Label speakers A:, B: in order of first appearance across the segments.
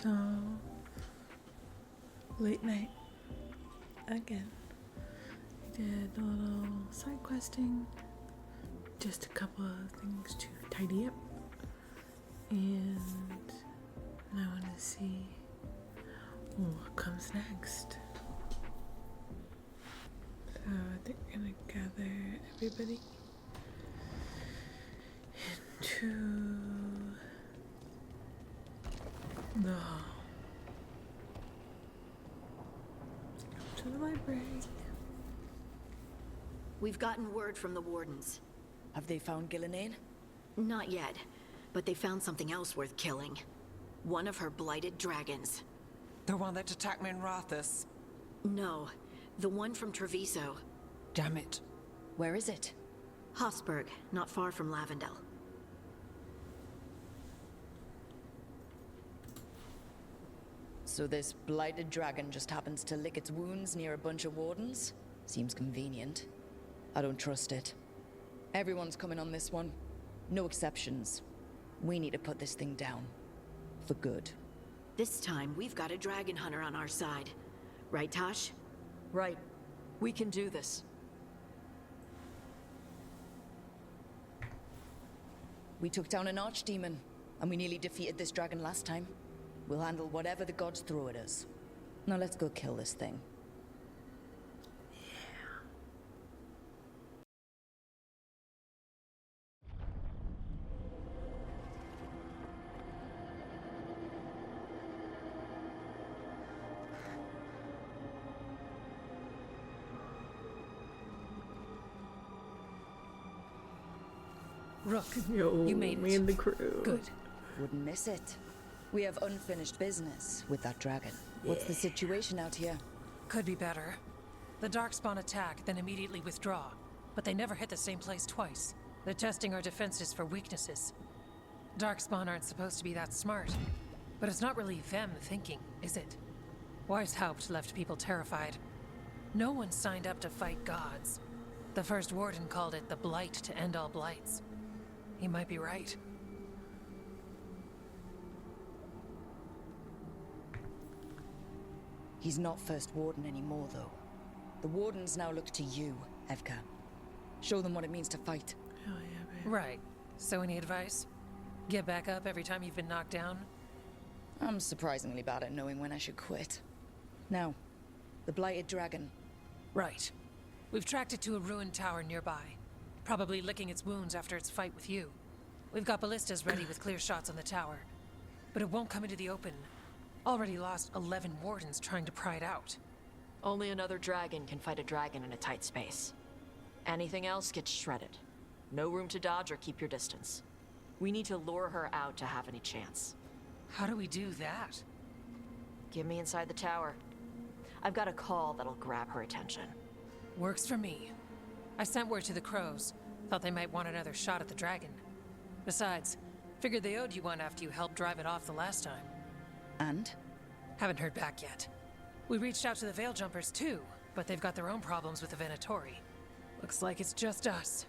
A: So, late night again. We did a little side questing, just a couple of things to tidy up, and I want to see what comes next. So they're gonna gather everybody into the hall. Go to the library.
B: We've gotten word from the Wardens.
C: Have they found Gillenane?
B: Not yet, but they found something else worth killing. One of her blighted dragons.
D: The one that attacked me in Rathus?
B: No, the one from Treviso.
D: Damn it.
C: Where is it?
B: Hofsburg, not far from Lavendel.
C: So this blighted dragon just happens to lick its wounds near a bunch of wardens? Seems convenient. I don't trust it. Everyone's coming on this one. No exceptions. We need to put this thing down. For good.
B: This time, we've got a dragon hunter on our side. Right, Tosh?
E: Right. We can do this.
C: We took down an archdemon, and we nearly defeated this dragon last time. We'll handle whatever the gods throw at us. Now let's go kill this thing.
E: Rook,
A: Yo,
E: you made
A: me
E: it.
A: and the crew.
E: Good.
C: Wouldn't miss it. We have unfinished business with that dragon. What's the situation out here?
E: Could be better. The Darkspawn attack, then immediately withdraw. But they never hit the same place twice. They're testing our defenses for weaknesses. Darkspawn aren't supposed to be that smart. But it's not really them thinking, is it? Weishaupt left people terrified. No one signed up to fight gods. The first warden called it the blight to end all blights. He might be right.
C: He's not First Warden anymore, though. The Wardens now look to you, Evka. Show them what it means to fight.
A: Hell yeah, babe.
E: Right. So any advice? Get back up every time you've been knocked down?
C: I'm surprisingly bad at knowing when I should quit. Now, the Blighted Dragon.
E: Right. We've tracked it to a ruined tower nearby. Probably licking its wounds after its fight with you. We've got ballistas ready with clear shots on the tower. But it won't come into the open. Already lost 11 wardens trying to pry it out.
F: Only another dragon can fight a dragon in a tight space. Anything else gets shredded. No room to dodge or keep your distance. We need to lure her out to have any chance.
E: How do we do that?
F: Get me inside the tower. I've got a call that'll grab her attention.
E: Works for me. I sent word to the crows. Thought they might want another shot at the dragon. Besides, figured they owed you one after you helped drive it off the last time.
C: And?
E: Haven't heard back yet. We reached out to the Veil Jumpers too, but they've got their own problems with the Venatori. Looks like it's just us.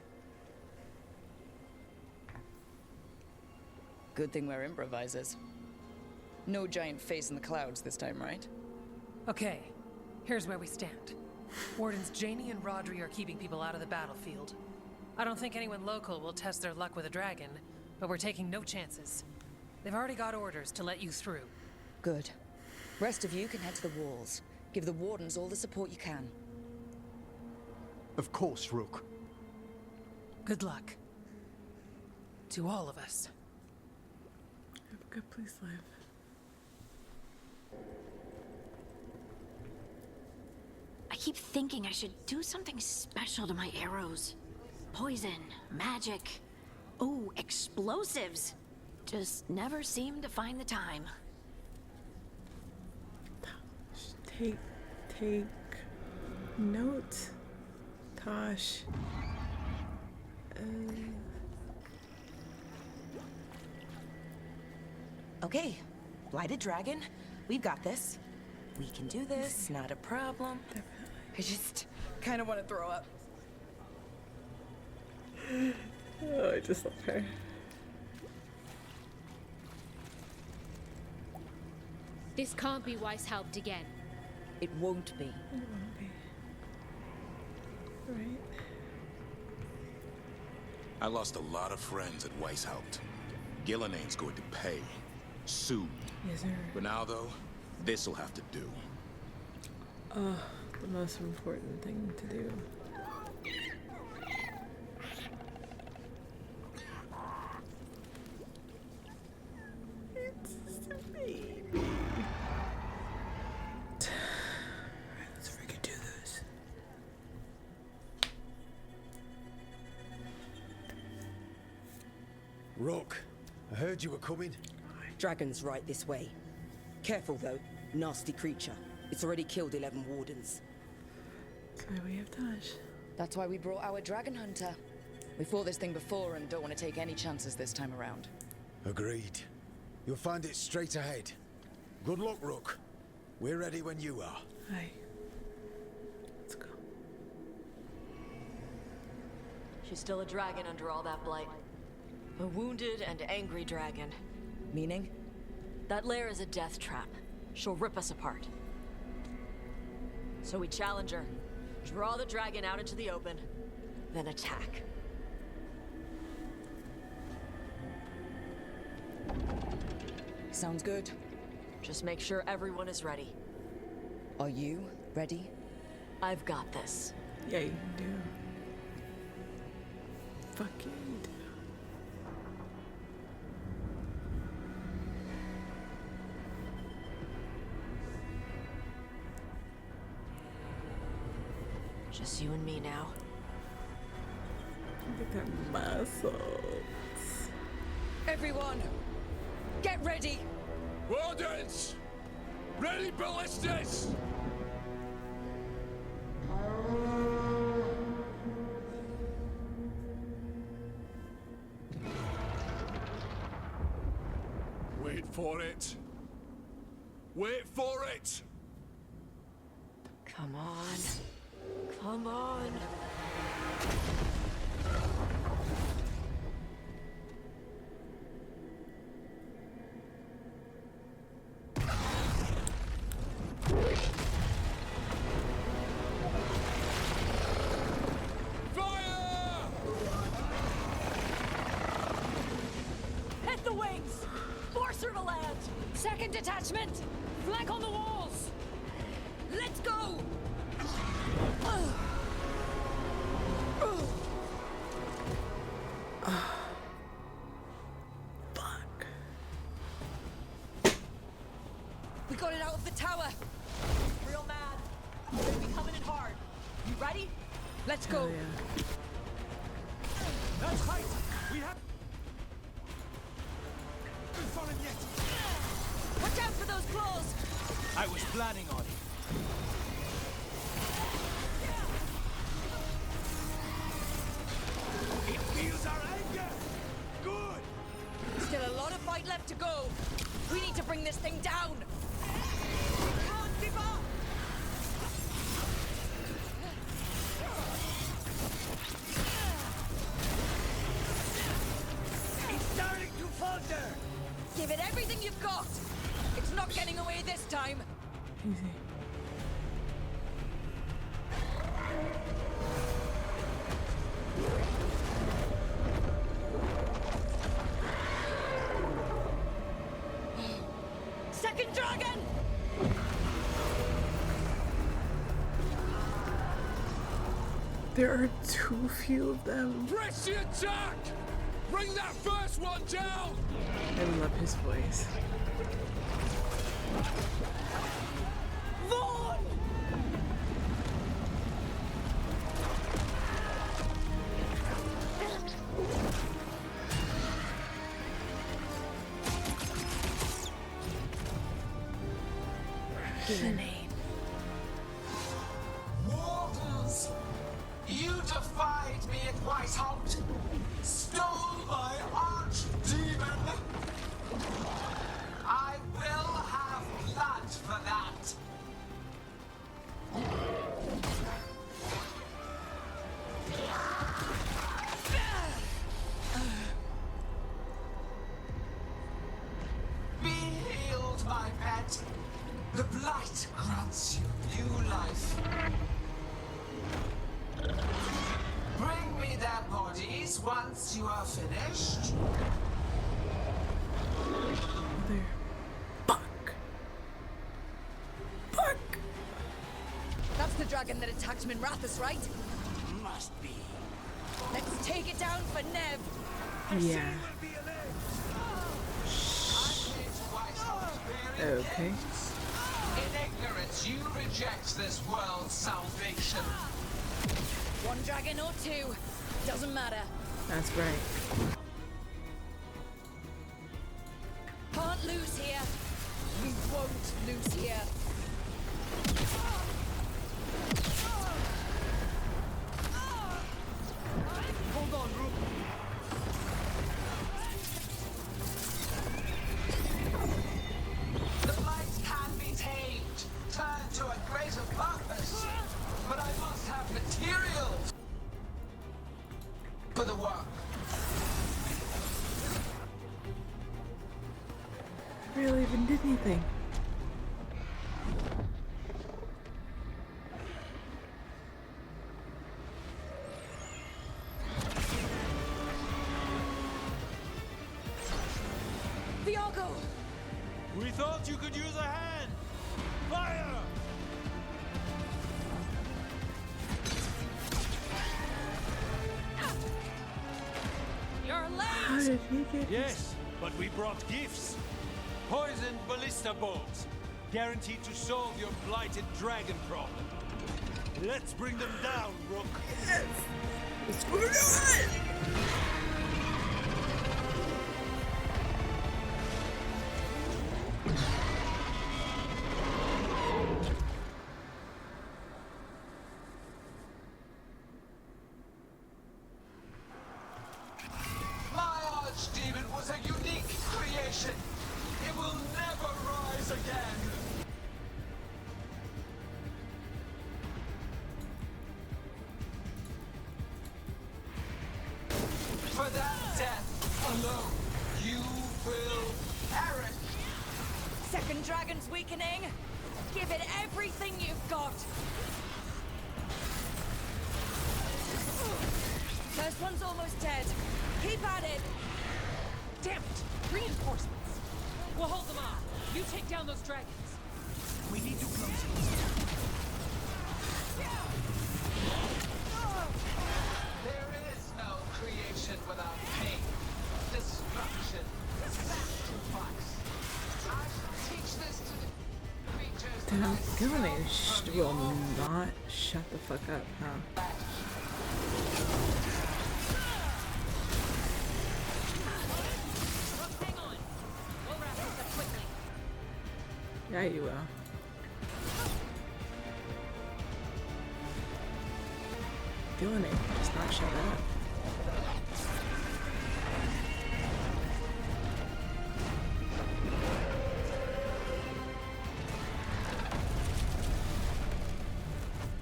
C: Good thing we're improvisers. No giant face in the clouds this time, right?
E: Okay, here's where we stand. Wardens Janie and Rodri are keeping people out of the battlefield. I don't think anyone local will test their luck with a dragon, but we're taking no chances. They've already got orders to let you through.
C: Good. Rest of you can head to the walls. Give the Wardens all the support you can.
G: Of course, Rook.
E: Good luck. To all of us.
A: Have a good place, live.
B: I keep thinking I should do something special to my arrows. Poison, magic, oh, explosives. Just never seem to find the time.
A: Take note, Tosh.
D: Okay. Blighted dragon. We've got this. We can do this. Not a problem. I just kind of want to throw up.
A: Oh, I just love her.
H: This can't be Weishaupt again.
C: It won't be.
A: It won't be. Right?
I: I lost a lot of friends at Weishaupt. Gillinane's going to pay. Soon.
A: Yes, sir.
I: For now, though, this'll have to do.
A: The most important thing to do. It's just a baby. Alright, let's freaking do this.
J: Rook, I heard you were coming.
K: Dragon's right this way. Careful though, nasty creature. It's already killed 11 wardens.
A: That's why we have Taj.
C: That's why we brought our dragon hunter. We fought this thing before and don't want to take any chances this time around.
J: Agreed. You'll find it straight ahead. Good luck, Rook. We're ready when you are.
A: Hi. Let's go.
F: She's still a dragon under all that blight. A wounded and angry dragon.
C: Meaning?
F: That lair is a death trap. She'll rip us apart. So we challenge her, draw the dragon out into the open, then attack.
C: Sounds good.
F: Just make sure everyone is ready.
C: Are you ready?
F: I've got this.
A: Yeah, you do. Fuck yeah, you do.
F: Just you and me now.
A: Look at muscles.
K: Everyone, get ready!
I: Wardens! Ready ballistas! Wait for it. Wait for it!
F: Come on. Come on.
B: Hit the wings! Force her to land! Second detachment! Flank on the walls! Let's go!
A: Fuck.
K: We got it out of the tower!
F: Real mad. We're gonna be coming in hard. You ready?
K: Let's go!
A: Oh, yeah.
J: That's right! We have... We've fallen yet!
K: Watch out for those claws!
J: I was planning on it. It feels our anger! Good!
K: Still a lot of fight left to go. We need to bring this thing down. We can't give up.
J: It's starting to falter!
K: Give it everything you've got. It's not getting away this time.
A: Easy.
K: Second dragon!
A: There are too few of them.
I: Press the attack! Bring that first one down!
A: I love his voice.
K: Vaughn!
B: Gillenane.
L: Wardens! You defied me at Weishaupt! Stole my archdemon! I will have blood for that! Be healed, my my pet. The blight grants you new life. Bring me their bodies once you are finished.
A: Mother. Fuck. Fuck.
C: That's the dragon that attacked Minrathus, right?
L: Must be.
C: Let's take it down for Nev.
A: Yeah. Okay.
L: In ignorance, you reject this world's salvation.
C: One dragon or two, doesn't matter.
A: That's right.
C: Can't lose here. We won't lose here.
L: Hold on, Rook. The blight can be tamed, turned to a greater purpose. But I must have materials for the work.
A: Barely even did anything.
C: Viago!
M: We thought you could use a hand! Fire!
E: You're late!
A: How did he get
M: Yes, but we brought gifts. Poisoned ballista bolts. Guaranteed to solve your blighted dragon problem. Let's bring them down, Rook.
A: Yes! What's going on?
L: My archdemon was a unique creation. It will never rise again. For that death alone, you will perish.
C: Second dragon's weakening. Give it everything you've got. First one's almost dead. Keep at it.
E: Damn it! Reinforcements! We'll hold them off. You take down those dragons.
L: We need to close it. There is no creation without pain, destruction, sacrifice. I shall teach this to the creatures.
A: Damn, Gillian will not shut the fuck up, huh?
E: Hang on. We'll wrap this up quickly.
A: Yeah, you will. Doing it, just not shut up.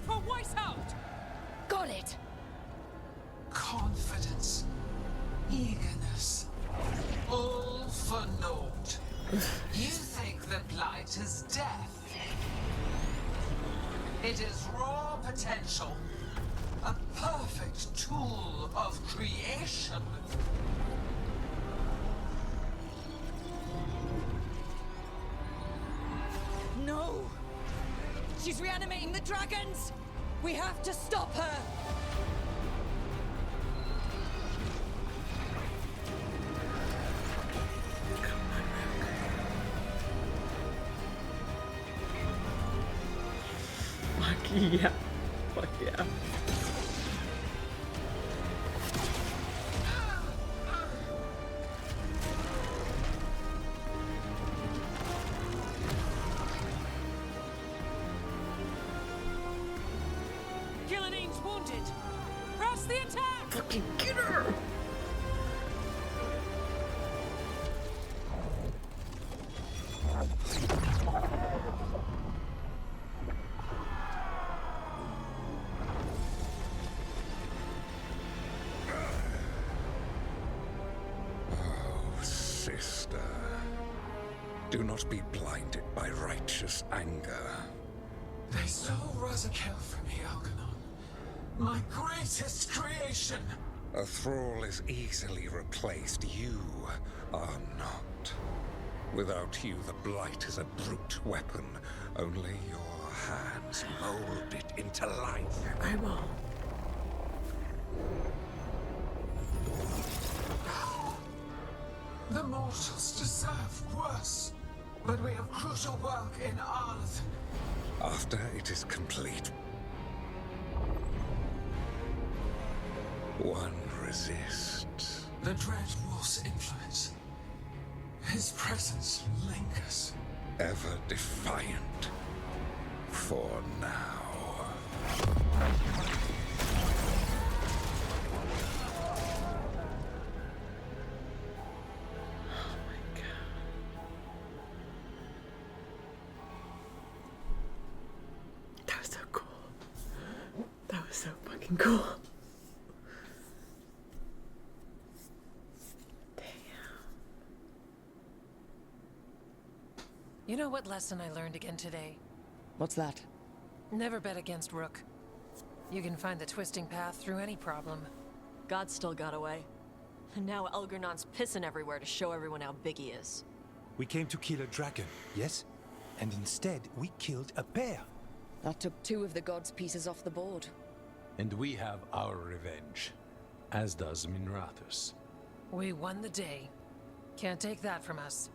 E: For Weishaupt!
C: Got it.
L: Confidence, eagerness, all for naught. You think the blight is death? It is raw potential, a perfect tool of creation.
C: No. She's reanimating the dragons. We have to stop her.
A: Fuck yeah. Fuck yeah.
E: Gillinane's wounded. Press the attack!
A: Fucking get her!
I: Oh, sister.
N: Do not be blinded by righteous anger.
L: They stole Razakel from me, Algernon. My greatest creation!
N: A thrall is easily replaced. You are not. Without you, the Blight is a brute weapon. Only your hands mold it into life.
A: Eyeball.
L: The mortals deserve worse. But we have crucial work in Arth.
N: After it is complete, one resists.
L: The Dread Wolf's influence. His presence lingers.
N: Ever defiant. For now.
A: That was so cool. That was so fucking cool.
E: You know what lesson I learned again today?
C: What's that?
E: Never bet against Rook. You can find the twisting path through any problem.
F: God still got away. And now Elgernon's pissing everywhere to show everyone how big he is.
M: We came to kill a dragon, yes? And instead, we killed a bear.
C: That took 2 of the gods' pieces off the board.
O: And we have our revenge, as does Minrathus.
E: We won the day. Can't take that from us.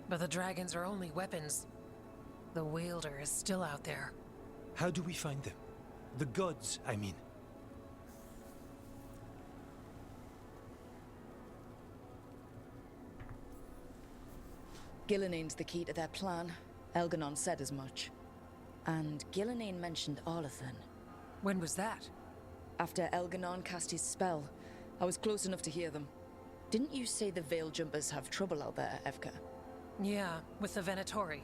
E: But the dragons are only weapons. The wielder is still out there.
M: How do we find them? The gods, I mean.
C: Gillenane's the key to their plan. Elgernon said as much. And Gillenane mentioned Arlathan.
E: When was that?
C: After Elgernon cast his spell. I was close enough to hear them. Didn't you say the Veil Jumpers have trouble out there, Evka?
E: Yeah, with the Venatori.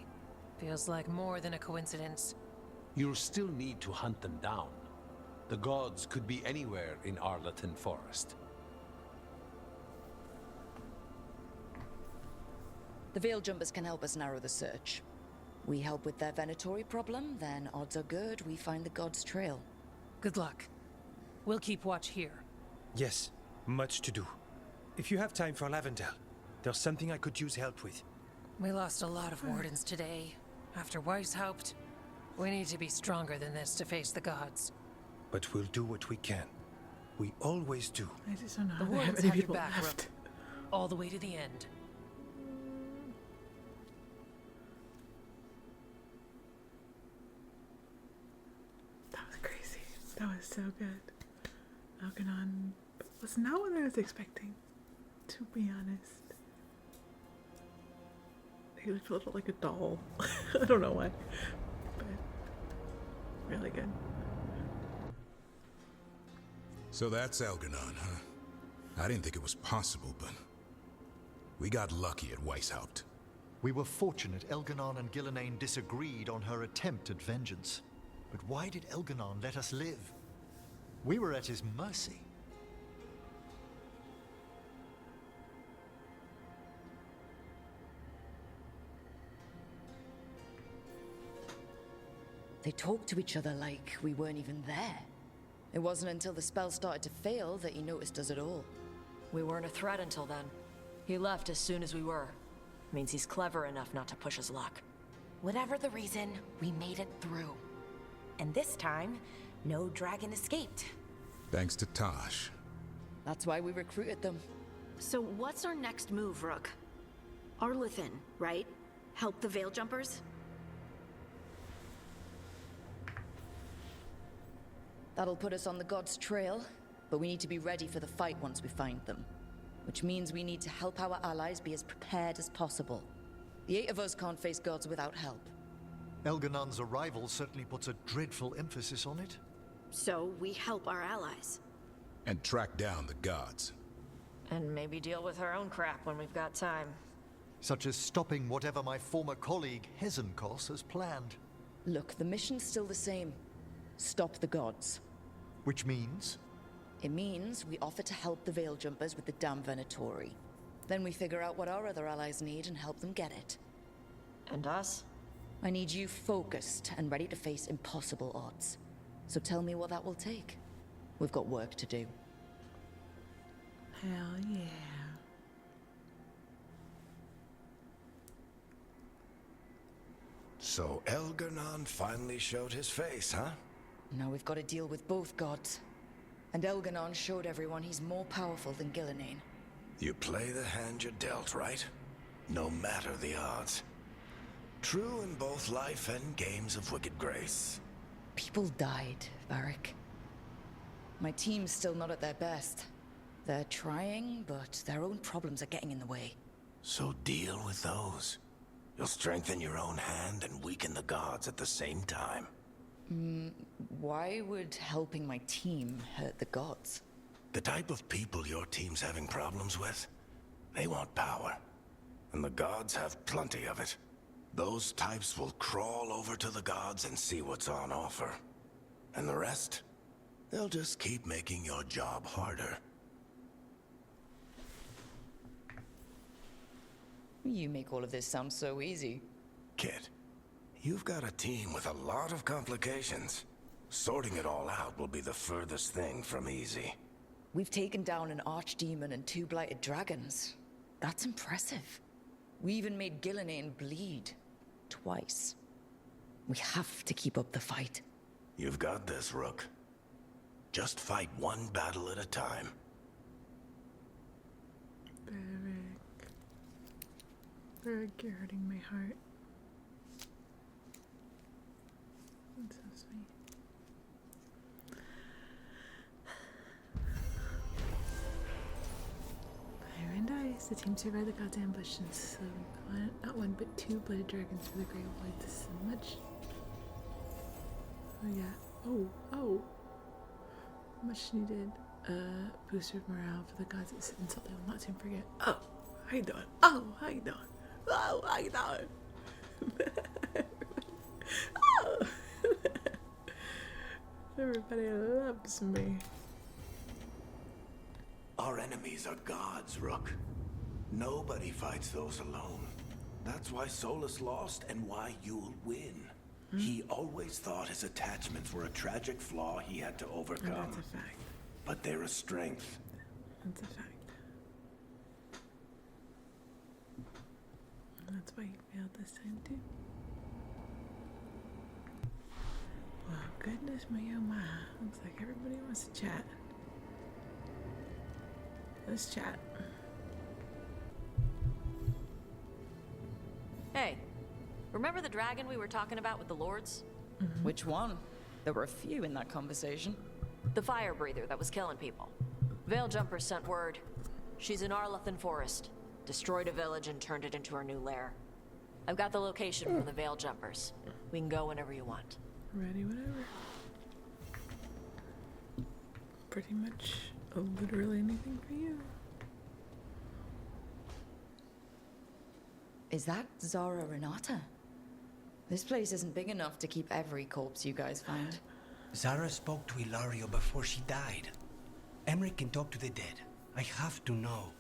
E: Feels like more than a coincidence.
O: You'll still need to hunt them down. The gods could be anywhere in Arlathan Forest.
C: The Veil Jumpers can help us narrow the search. We help with their Venatori problem, then odds are good we find the gods' trail.
E: Good luck. We'll keep watch here.
M: Yes, much to do. If you have time for Lavendel, there's something I could use help with.
E: We lost a lot of wardens today. After Weishaupt, we need to be stronger than this to face the gods.
M: But we'll do what we can. We always do.
A: I just don't know
E: The
A: how they have
E: wardens
A: any
E: have your
A: people
E: back,
A: left.
E: Rook. All the way to the end.
A: That was crazy. That was so good. Algernon was not what I was expecting, to be honest. He looked a little like a doll. I don't know why, but really good.
I: So that's Algernon, huh? I didn't think it was possible, but we got lucky at Weishaupt.
P: We were fortunate Elgernon and Gillenane disagreed on her attempt at vengeance. But why did Elgernon let us live? We were at his mercy.
C: They talked to each other like we weren't even there. It wasn't until the spell started to fail that he noticed us at all.
F: We weren't a threat until then. He left as soon as we were. Means he's clever enough not to push his luck.
D: Whatever the reason, we made it through. And this time, no dragon escaped.
I: Thanks to Tosh.
C: That's why we recruited them.
B: So what's our next move, Rook? Arlathan, right? Help the Veil Jumpers?
C: That'll put us on the gods' trail, but we need to be ready for the fight once we find them. Which means we need to help our allies be as prepared as possible. The 8 of us can't face gods without help.
P: Elgernon's arrival certainly puts a dreadful emphasis on it.
B: So we help our allies.
I: And track down the gods.
F: And maybe deal with our own crap when we've got time.
P: Such as stopping whatever my former colleague Hezenkos has planned.
C: Look, the mission's still the same. Stop the gods.
P: Which means?
C: It means we offer to help the Veil Jumpers with the damn Venatori. Then we figure out what our other allies need and help them get it.
F: And us?
C: I need you focused and ready to face impossible odds. So tell me what that will take. We've got work to do.
A: Hell yeah.
Q: So Elgar'nan finally showed his face, huh?
C: Now we've got to deal with both gods. And Elgar'nan showed everyone he's more powerful than Gillenane.
Q: You play the hand you're dealt, right? No matter the odds. True in both life and games of wicked grace.
C: People died, Varric. My team's still not at their best. They're trying, but their own problems are getting in the way.
Q: So deal with those. You'll strengthen your own hand and weaken the gods at the same time.
C: Why would helping my team hurt the gods?
Q: The type of people your team's having problems with, they want power. And the gods have plenty of it. Those types will crawl over to the gods and see what's on offer. And the rest, they'll just keep making your job harder.
C: You make all of this sound so easy.
Q: Kid, you've got a team with a lot of complications. Sorting it all out will be the furthest thing from easy.
C: We've taken down an archdemon and 2 blighted dragons. That's impressive. We even made Gillenane bleed. Twice. We have to keep up the fight.
Q: You've got this, Rook. Just fight one battle at a time.
A: Varric, you're hurting my heart. That's so sweet. Fire and ice. The team survived the gods' ambush and so not one but 2 blooded dragons for the Grey Void. This is so much. Oh yeah. Oh. Much needed. Booster of morale for the gods. It's insult they will not soon forget. Oh, how you doing? Oh, how you doing? Oh, how you doing? Oh. Everybody loves me.
Q: Our enemies are gods, Rook. Nobody fights those alone. That's why Solus lost and why you'll win. He always thought his attachments were a tragic flaw he had to overcome.
A: That's a fact.
Q: But they're a strength.
A: That's a fact. That's why you failed this time too. Well, goodness me, oh my. Looks like everybody wants to chat. Let's chat.
F: Hey, remember the dragon we were talking about with the lords?
C: Which one? There were a few in that conversation.
F: The fire breather that was killing people. Veiljumpers sent word. She's in Arlathan Forest. Destroyed a village and turned it into her new lair. I've got the location for the Veiljumpers. We can go whenever you want.
A: Ready, whatever. Pretty much literally anything for you.
C: Is that Zara Renata? This place isn't big enough to keep every corpse you guys find.
R: Zara spoke to Ilario before she died. Emmerich can talk to the dead. I have to know.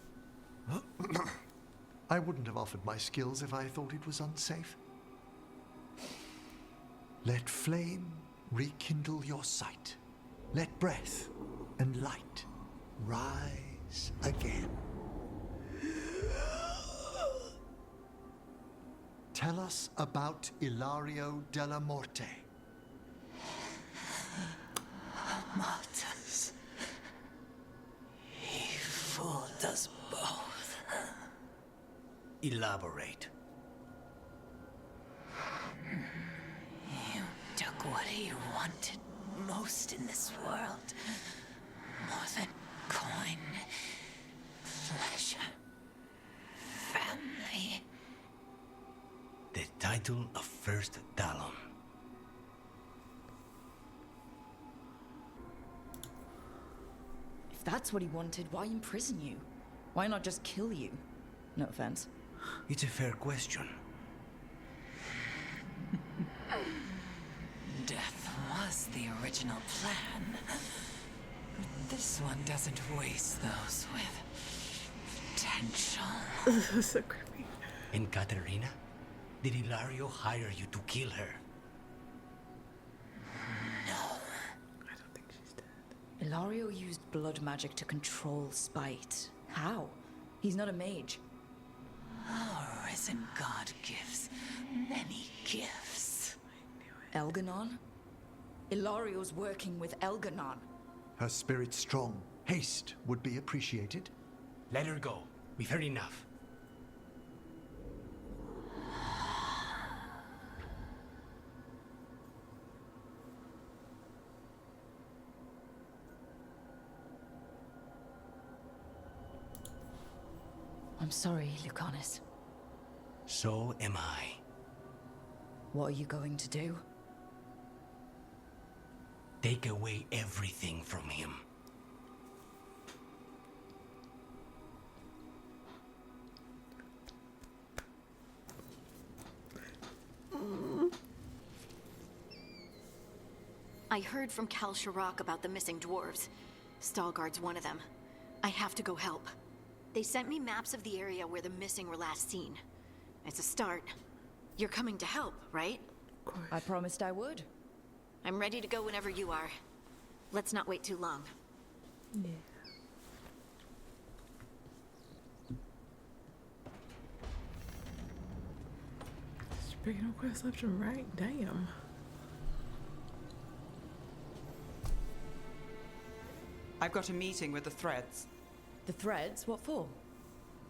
P: I wouldn't have offered my skills if I thought it was unsafe. Let flame rekindle your sight. Let breath and light rise again. Tell us about Ilario della Morte.
K: Martyrs. He fooled us both.
R: Elaborate.
K: You took what he wanted most in this world. More than coin, pleasure, family.
R: The title of First Talon.
C: If that's what he wanted, why imprison you? Why not just kill you? No offense.
R: It's a fair question.
K: Death was the original plan. This one doesn't waste those with potential.
A: So creepy.
R: And Katerina? Did Ilario hire you to kill her?
C: Ilario used blood magic to control spite. How? He's not a mage.
D: Our risen god gives many gifts.
C: Elganon? Ilario's working with Elganon.
P: Her spirit's strong. Haste would be appreciated.
R: Let her go. We've heard enough.
C: I'm sorry, Lucanus.
R: So am I.
C: What are you going to do?
R: Take away everything from him.
B: I heard from Cal Shirak about the missing dwarves. Stalguard's one of them. I have to go help. They sent me maps of the area where the missing were last seen. It's a start. You're coming to help, right?
C: Of course. I promised I would.
B: I'm ready to go whenever you are. Let's not wait too long.
A: Yeah. Just picking up quests left and right. Damn.
D: I've got a meeting with the Threads.
C: The Threads? What for?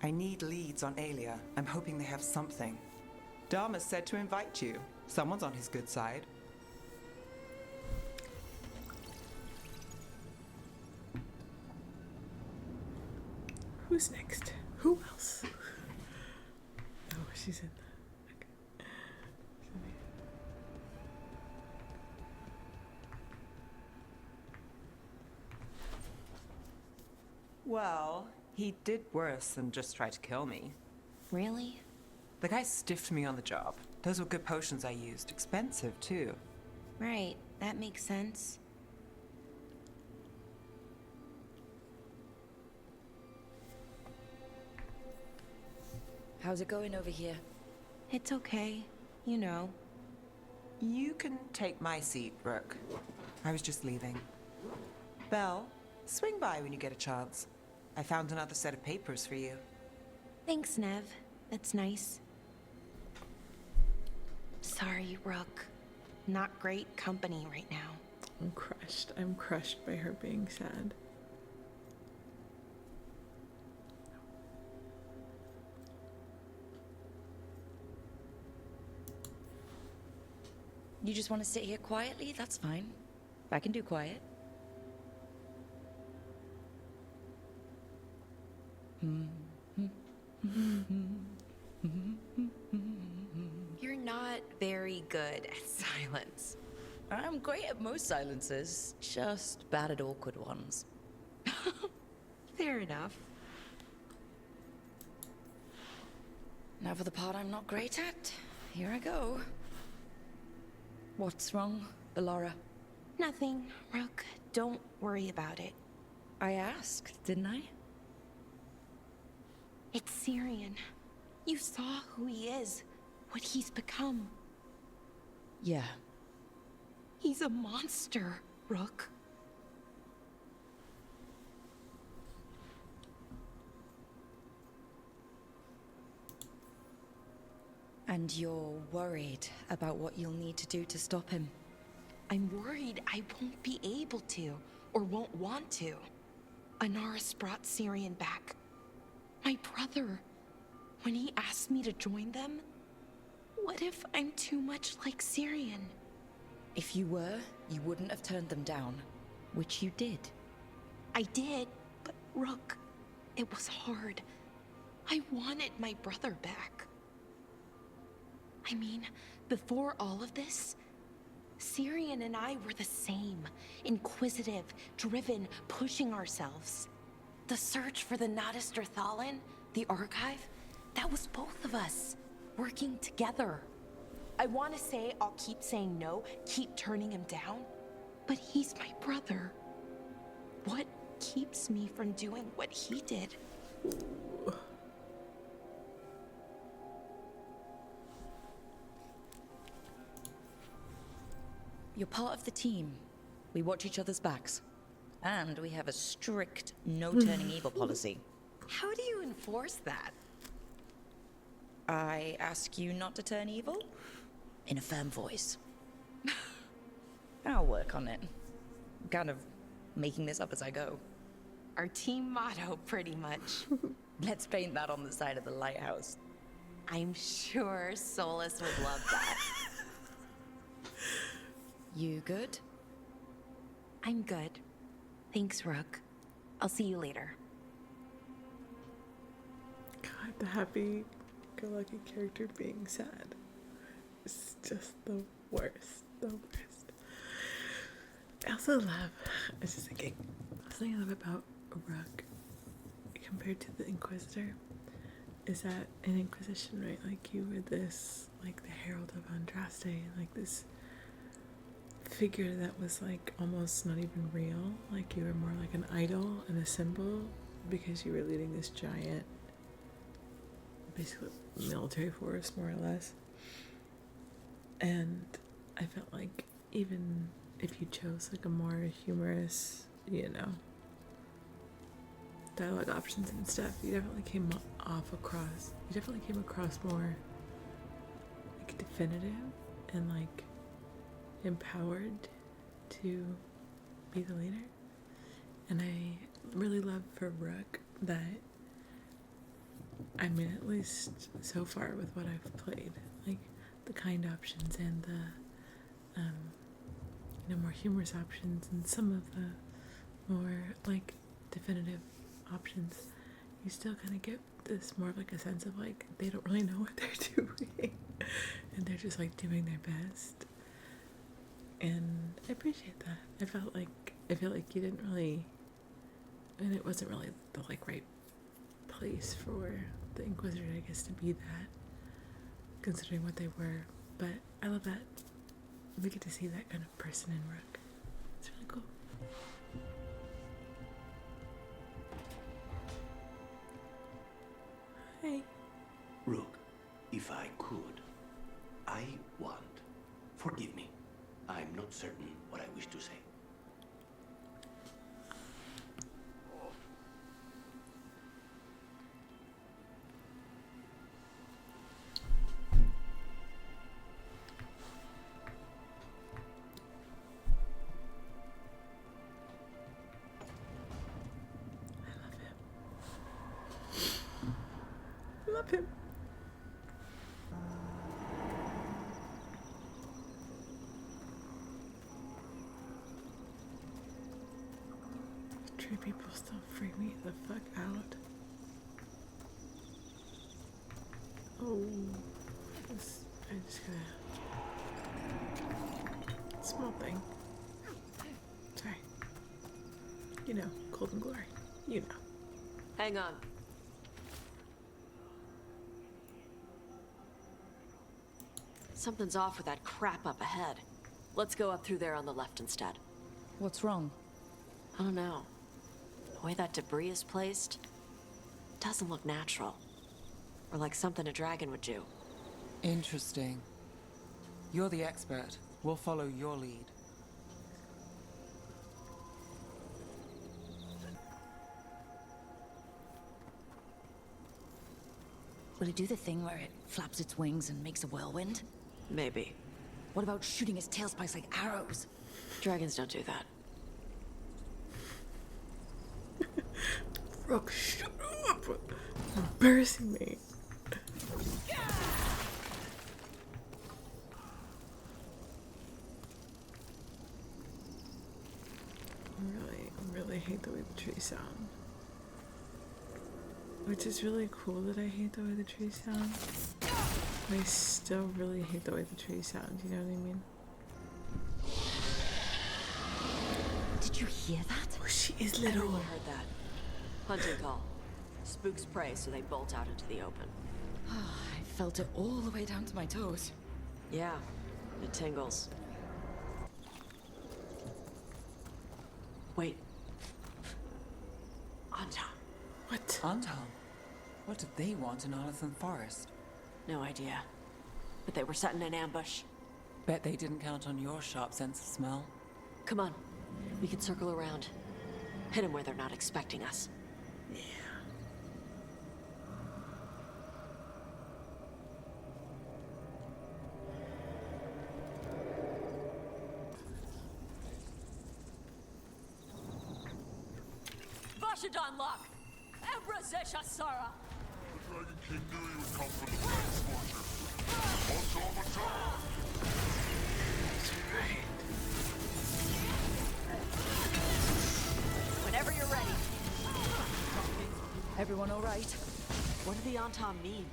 D: I need leads on Aelia. I'm hoping they have something. Dharma said to invite you. Someone's on his good side.
A: Who's next? Who else? Oh, she's in. Okay.
D: Well, he did worse than just try to kill me.
B: Really?
D: The guy stiffed me on the job. Those were good potions I used. Expensive, too.
S: Right, that makes sense.
C: How's it going over here?
S: It's okay, you know.
D: You can take my seat, Rook. I was just leaving. Belle, swing by when you get a chance. I found another set of papers for you.
S: Thanks, Nev. That's nice. Sorry, Rook. Not great company right now.
A: I'm crushed. I'm crushed by her being sad.
C: You just want to sit here quietly? That's fine. I can do quiet.
S: You're not very good at silence.
C: I'm great at most silences, just bad at awkward ones.
S: Fair enough.
C: Now for the part I'm not great at. Here I go. What's wrong, Bellara?
S: Nothing, Rook. Don't worry about it.
C: I asked, didn't I?
S: It's Syrian. You saw who he is, what he's become.
C: Yeah.
S: He's a monster, Rook.
C: And you're worried about what you'll need to do to stop him?
S: I'm worried I won't be able to, or won't want to. Anaris brought Syrian back. My brother. When he asked me to join them, what if I'm too much like Syrian?
C: If you were, you wouldn't have turned them down, which you did.
S: I did, but Rook, it was hard. I wanted my brother back. I mean, before all of this, Syrian and I were the same. Inquisitive, driven, pushing ourselves. The search for the Nadister Thalin, the archive, that was both of us, working together. I want to say I'll keep saying no, keep turning him down, but he's my brother. What keeps me from doing what he did?
C: You're part of the team. We watch each other's backs. And we have a strict no-turning evil policy.
S: How do you enforce that?
C: I ask you not to turn evil? In a firm voice. I'll work on it. I'm kind of making this up as I go.
S: Our team motto, pretty much.
C: Let's paint that on the side of the lighthouse.
S: I'm sure Solus would love that.
C: You good?
S: I'm good. Thanks, Rook. I'll see you later.
A: God, the happy-go-lucky character being sad. It's just the worst. The worst. I also love, I was just thinking, something I love about Rook compared to the Inquisitor is that in Inquisition, right, like you were this, like the Herald of Andraste, like this figure that was like almost not even real, like you were more like an idol and a symbol because you were leading this giant, basically military force, more or less. And I felt like even if you chose like a more humorous, you know, dialogue options and stuff, you definitely came across more like definitive and like empowered to be the leader. And I really love for Rook that, I mean, at least so far with what I've played, like the kind options and the you know, more humorous options and some of the more like definitive options, you still kind of get this more of like a sense of like they don't really know what they're doing and they're just like doing their best. And I appreciate that. I feel like you didn't really, and it wasn't really the like right place for the Inquisitor, I guess, to be that, considering what they were. But I love that we get to see that kind of person in Rook. It's really cool. Hey.
T: Rook, if I could, I want, forgive me, I'm not certain what I wish to say.
A: Love him. Tree people still freak me the fuck out. Oh, I just gotta, small thing. Sorry. You know, cold and glory. You know.
F: Hang on. Something's off with that crap up ahead. Let's go up through there on the left instead.
C: What's wrong?
F: I don't know. The way that debris is placed doesn't look natural. Or like something a dragon would do.
D: Interesting. You're the expert. We'll follow your lead.
C: Will it do the thing where it flaps its wings and makes a whirlwind?
F: Maybe.
C: What about shooting its tail spikes like arrows?
F: Dragons don't do that.
A: Rook, shut up! You're embarrassing me. I really hate the way the trees sound. Which is really cool that I hate the way the trees sound. But I still really hate the way the trees sound, you know what I mean?
C: Did you hear that?
A: Oh, she is little.
F: Everyone heard that. Hunting call. Spooks prey, so they bolt out into the open.
C: I felt it all the way down to my toes.
F: Yeah, it tingles. Wait. Anton.
A: What?
D: Anton? What did they want in Arlathan Forest?
F: No idea. But they were setting an ambush.
U: Bet they didn't count on your sharp sense of smell.
F: Come on. We can circle around. Hit them where they're not expecting us.
A: Yeah.
F: Vashadon lock! Ebra Sara!
V: The Dragon King knew you would come from the Fang Scorcher. Automaton!
A: That's right.
F: Whenever you're ready.
C: Everyone all right?
F: What do the Antam mean?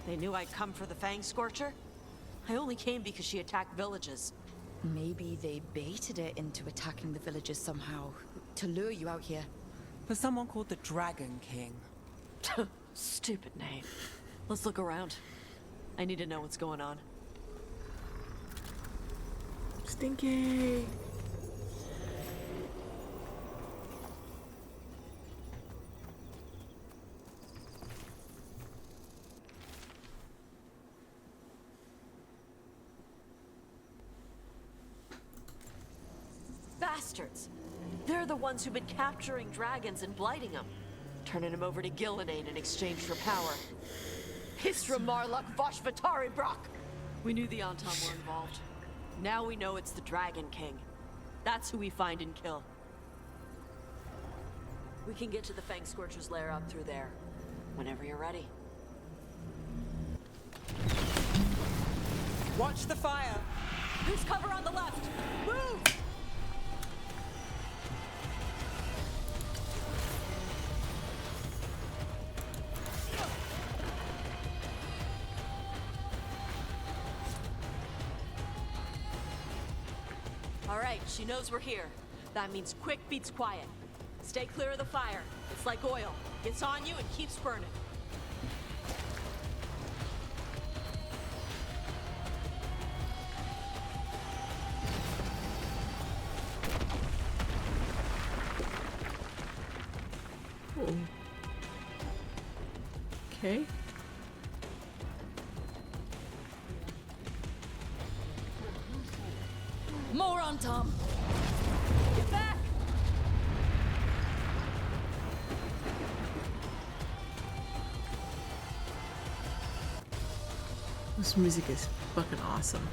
F: They knew I'd come for the Fang Scorcher? I only came because she attacked villages.
C: Maybe they baited it into attacking the villages somehow, to lure you out here.
U: For someone called the Dragon King.
F: Stupid name. Let's look around. I need to know what's going on.
A: Stinky!
F: Bastards! They're the ones who've been capturing dragons and blighting them. Turning them over to Gillinane in exchange for power. Histra Marluk Voshvatari Brock! We knew the Antam were involved. Now we know it's the Dragon King. That's who we find and kill. We can get to the Fang Scorcher's lair up through there. Whenever you're ready.
U: Watch the fire!
F: Who's cover on the left? Move! All right, she knows we're here. That means quick beats quiet. Stay clear of the fire. It's like oil. Gets on you and keeps burning.
A: Okay.
C: More on Tom!
F: Get back!
A: This music is fucking awesome.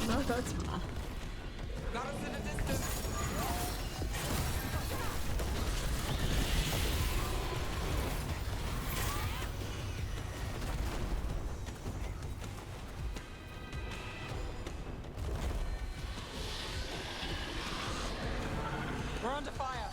A: No, that's fine.
L: Got us in the distance.
U: We're under fire!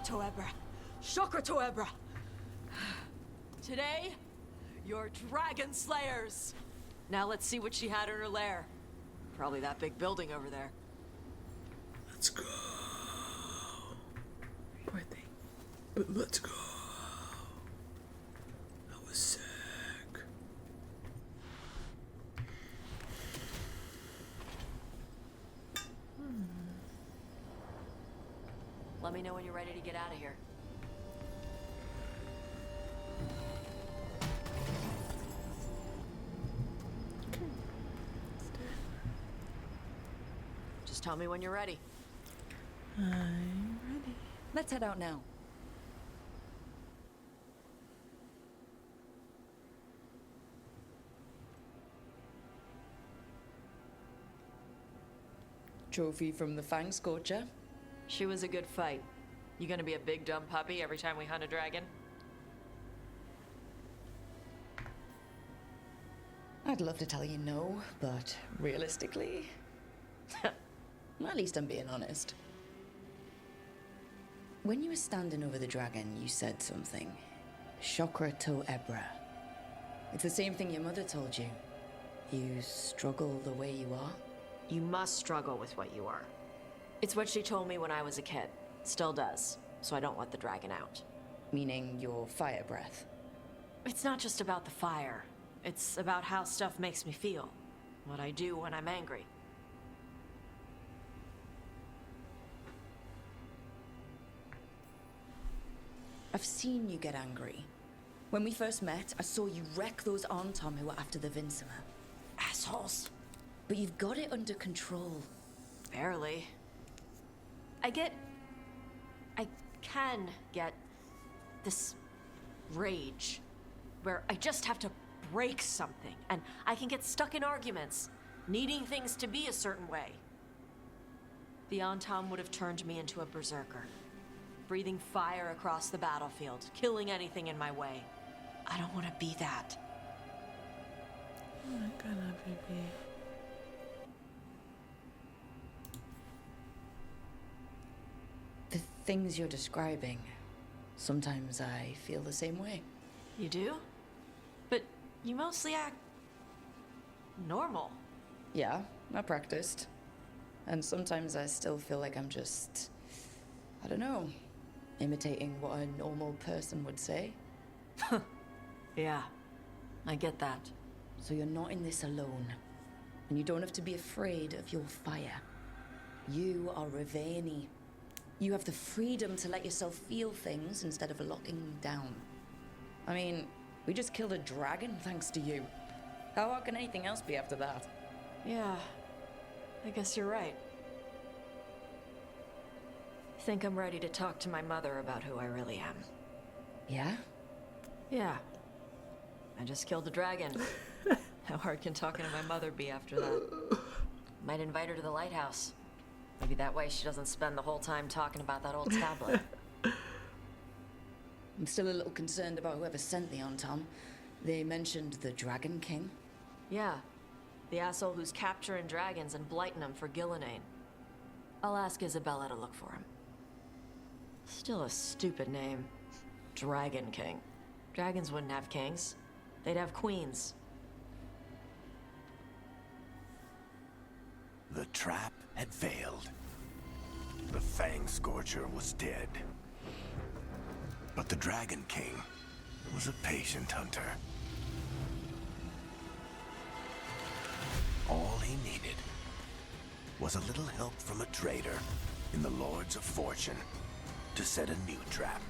F: Toebra. Shokra Toebra. Today, you're Dragon Slayers. Now let's see what she had in her lair. Probably that big building over there.
A: Let's go. Poor thing. But let's go. That was sick.
F: Let me know when you're ready to get out of here.
A: Okay. Let's do it.
F: Just tell me when you're ready.
A: I'm ready.
C: Let's head out now. Trophy from the Fang Scorcher.
F: She was a good fight. You gonna be a big dumb puppy every time we hunt a dragon?
C: I'd love to tell you no, but realistically, at least I'm being honest. When you were standing over the dragon, you said something. Chakra to Ebra. It's the same thing your mother told you. You struggle the way you are.
F: You must struggle with what you are. It's what she told me when I was a kid. Still does. So I don't let the dragon out.
C: Meaning your fire breath.
F: It's not just about the fire. It's about how stuff makes me feel. What I do when I'm angry.
C: I've seen you get angry. When we first met, I saw you wreck those Arntom who were after the Vincimer.
F: Assholes.
C: But you've got it under control.
F: Barely. I can get this rage where I just have to break something and I can get stuck in arguments, needing things to be a certain way. The Antom would have turned me into a berserker, breathing fire across the battlefield, killing anything in my way. I don't want to be that.
A: I'm not gonna, baby.
C: The things you're describing, sometimes I feel the same way.
F: You do? But you mostly act normal.
C: Yeah, I practiced. And sometimes I still feel like I'm just, I don't know, imitating what a normal person would say.
F: Yeah, I get that.
C: So you're not in this alone. And you don't have to be afraid of your fire. You are Ravani. You have the freedom to let yourself feel things instead of locking them down. I mean, we just killed a dragon thanks to you. How hard can anything else be after that?
F: Yeah, I guess you're right. I think I'm ready to talk to my mother about who I really am.
C: Yeah?
F: Yeah. I just killed a dragon. How hard can talking to my mother be after that? Might invite her to the lighthouse. Maybe that way she doesn't spend the whole time talking about that old tablet.
C: I'm still a little concerned about whoever sent the Antom. They mentioned the Dragon King.
F: Yeah. The asshole who's capturing dragons and blighting them for Gillenane. I'll ask Isabella to look for him. Still a stupid name. Dragon King. Dragons wouldn't have kings. They'd have queens.
Q: The trap had failed. The Fang Scorcher was dead. But the Dragon King was a patient hunter. All he needed was a little help from a trader in the Lords of Fortune to set a new trap.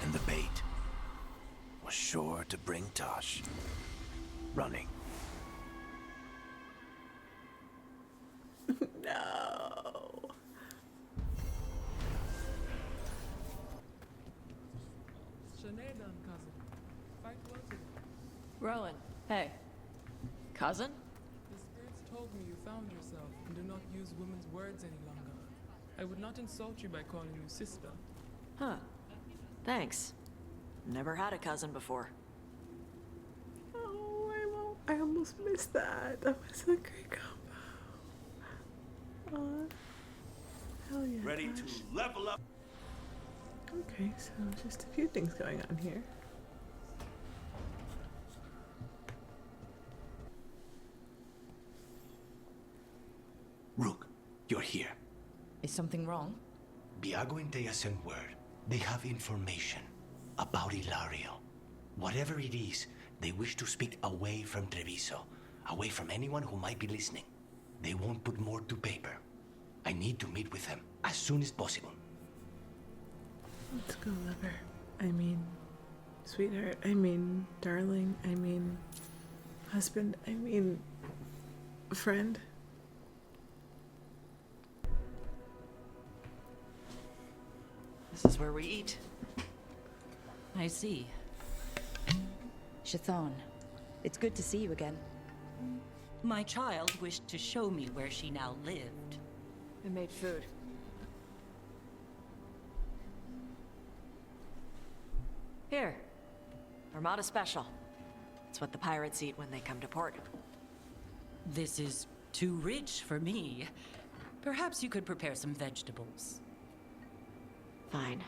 Q: And the bait was sure to bring Tosh running.
A: No.
G: Sinead, cousin. Fight closely.
F: Rowan, hey. Cousin?
G: The spirits told me you found yourself and do not use women's words any longer. I would not insult you by calling you sister.
F: Huh. Thanks. Never had a cousin before.
A: Oh, I almost missed that. That was a great combo. Hell yeah.
L: Ready
A: gosh.
L: to level up.
A: Okay, so just a few things going on here.
R: Rook, you're here.
C: Is something wrong?
R: Biago and Dea sent word. They have information about Ilario. Whatever it is, they wish to speak away from Treviso, away from anyone who might be listening. They won't put more to paper. I need to meet with them as soon as possible.
A: Let's go, lover. I mean, sweetheart. I mean, darling. I mean, husband. I mean, friend.
F: This is where we eat.
H: I see.
C: Shathan, it's good to see you again.
H: My child wished to show me where she now lived.
F: I made food. Here. Armada Special. It's what the pirates eat when they come to port.
H: This is too rich for me. Perhaps you could prepare some vegetables.
F: Fine.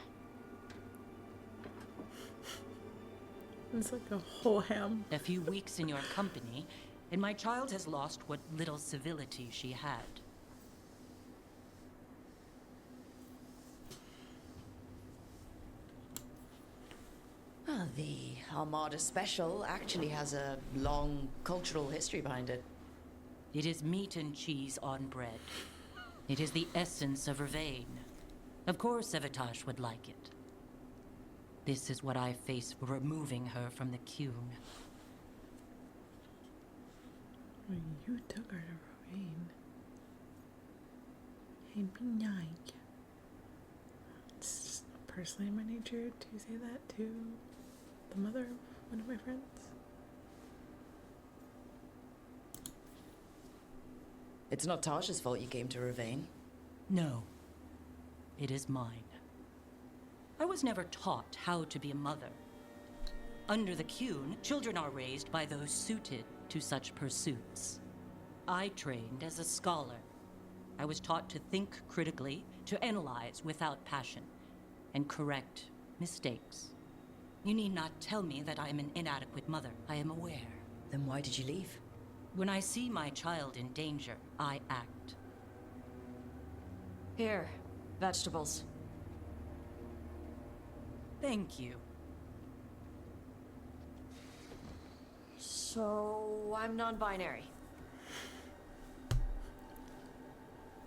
A: It's like a whole ham.
H: A few weeks in your company, and my child has lost what little civility she had.
C: Well, the Armada Special actually has a long cultural history behind it.
H: It is meat and cheese on bread. It is the essence of Vervain. Of course Evitash would like it. This is what I face for removing her from the Qun.
A: When you took her to Vervain. Hey, be nice. It's just personally in my nature to say that to the mother of one of my friends.
C: It's not Tasha's fault you came to Vervain.
H: No. It is mine. I was never taught how to be a mother. Under the Qun, children are raised by those suited to such pursuits. I trained as a scholar. I was taught to think critically, to analyze without passion, and correct mistakes. You need not tell me that I am an inadequate mother. I am aware.
C: Then why did you leave?
H: When I see my child in danger, I act.
F: Here, vegetables.
H: Thank you.
F: So, I'm non-binary.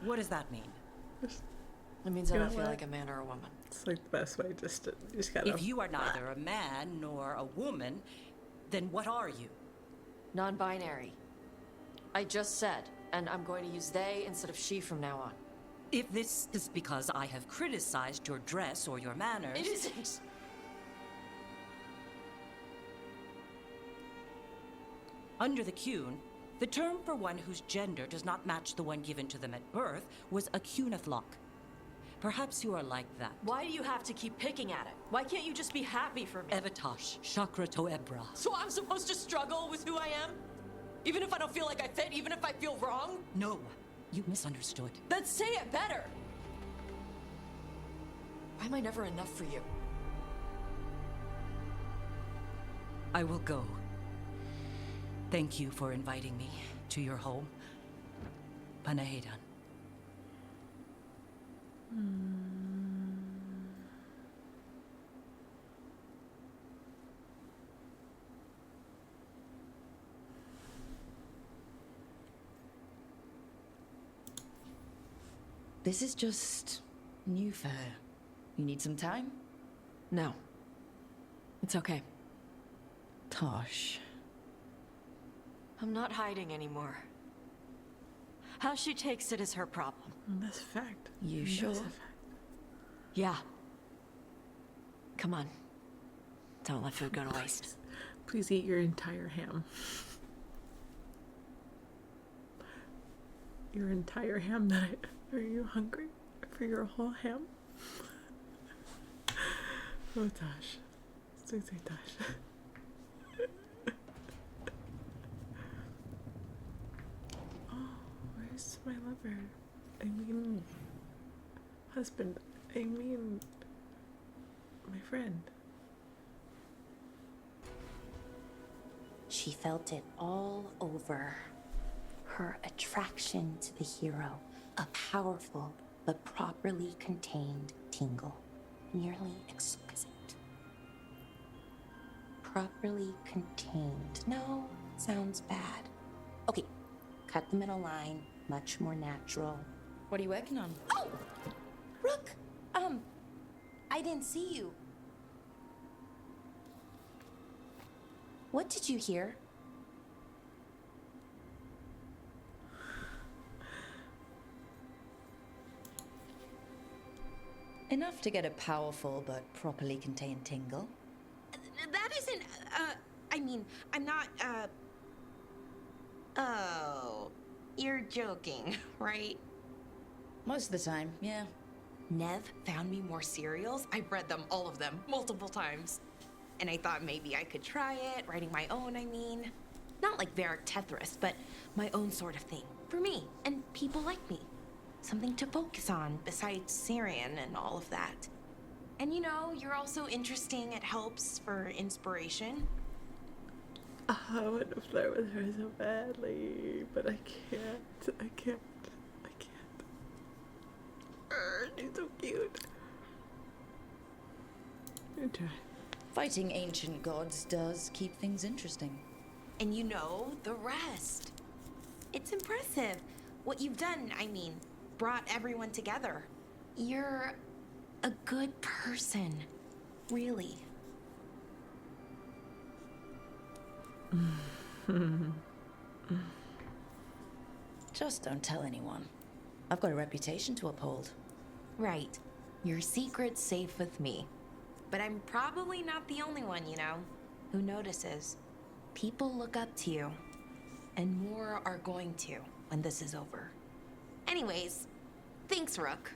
H: What does that mean?
F: It means I don't feel like a man or a woman.
A: It's like the best way just to, you just gotta...
H: If you are neither a man nor a woman, then what are you?
F: Non-binary. I just said, and I'm going to use they instead of she from now on.
H: If this is because I have criticized your dress or your manners...
F: It isn't!
H: Under the Qun, the term for one whose gender does not match the one given to them at birth was a Qunathlok. Perhaps you are like that.
F: Why do you have to keep picking at it? Why can't you just be happy for me?
H: Evitash, Chakra Toebra.
F: So I'm supposed to struggle with who I am? Even if I don't feel like I fit, even if I feel wrong?
H: No, you misunderstood.
F: Then say it better! Why am I never enough for you?
H: I will go. Thank you for inviting me to your home. Panahedan.
C: This is just new for her. You need some time?
F: No. It's okay.
C: Tosh.
F: I'm not hiding anymore. How she takes it is her problem.
A: That's a fact.
C: You sure?
A: That's a fact.
F: Yeah. Come on. Don't let food go to waste.
A: Please eat your entire ham. Your entire ham Are you hungry for your whole ham? Oh, Tosh. Say Tosh. Where's my lover? I mean, husband. I mean, my friend.
J: She felt it all over. Her attraction to the hero. A powerful but properly contained tingle. Nearly exquisite. Properly contained. No, sounds bad. Okay, cut the middle line. Much more natural.
C: What are you working on?
J: Oh! Rook! I didn't see you. What did you hear?
C: Enough to get a powerful but properly contained tingle.
J: That isn't, I mean, I'm not, Oh, you're joking, right?
C: Most of the time, yeah.
J: Nev found me more cereals. I've read them, all of them, multiple times.
S: and I thought maybe I could try it, writing my own, I mean. Not like Varric Tethris, but my own sort of thing. For me, and people like me. Something to focus on, besides Syrian and all of that. And you know, you're also interesting, it helps for inspiration.
A: I want to flirt with her so badly, but I can't. I can't. She's so cute. Good try.
C: Fighting ancient gods does keep things interesting.
S: And you know the rest. It's impressive. What you've done, I mean, brought everyone together. You're a good person. Really.
C: Just don't tell anyone. I've got a reputation to uphold.
S: Right. Your secret's safe with me. But I'm probably not the only one, you know, who notices. People look up to you. And more are going to when this is over. Anyways, thanks, Rook.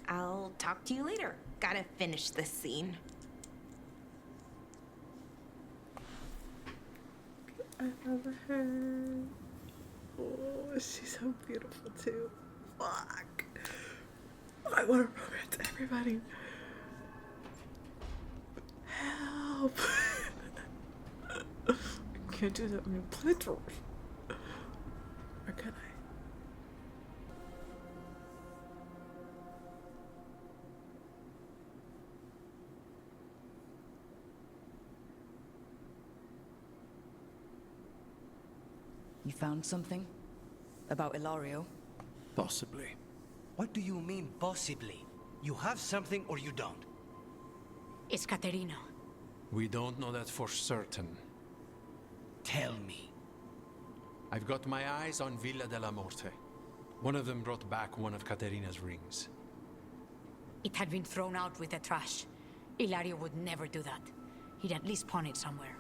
S: I'll talk to you later. Gotta finish this scene.
A: I love her. Oh, she's so beautiful too. Fuck. I want to romance everybody. Help. I can't do that many playthroughs. Or can I?
C: You found something? About Ilario?
R: Possibly. What do you mean, possibly? You have something or you don't?
B: It's Caterina.
M: We don't know that for certain.
R: Tell me.
M: I've got my eyes on Villa della Morte. One of them brought back one of Caterina's rings.
B: It had been thrown out with the trash. Ilario would never do that. He'd at least pawn it somewhere.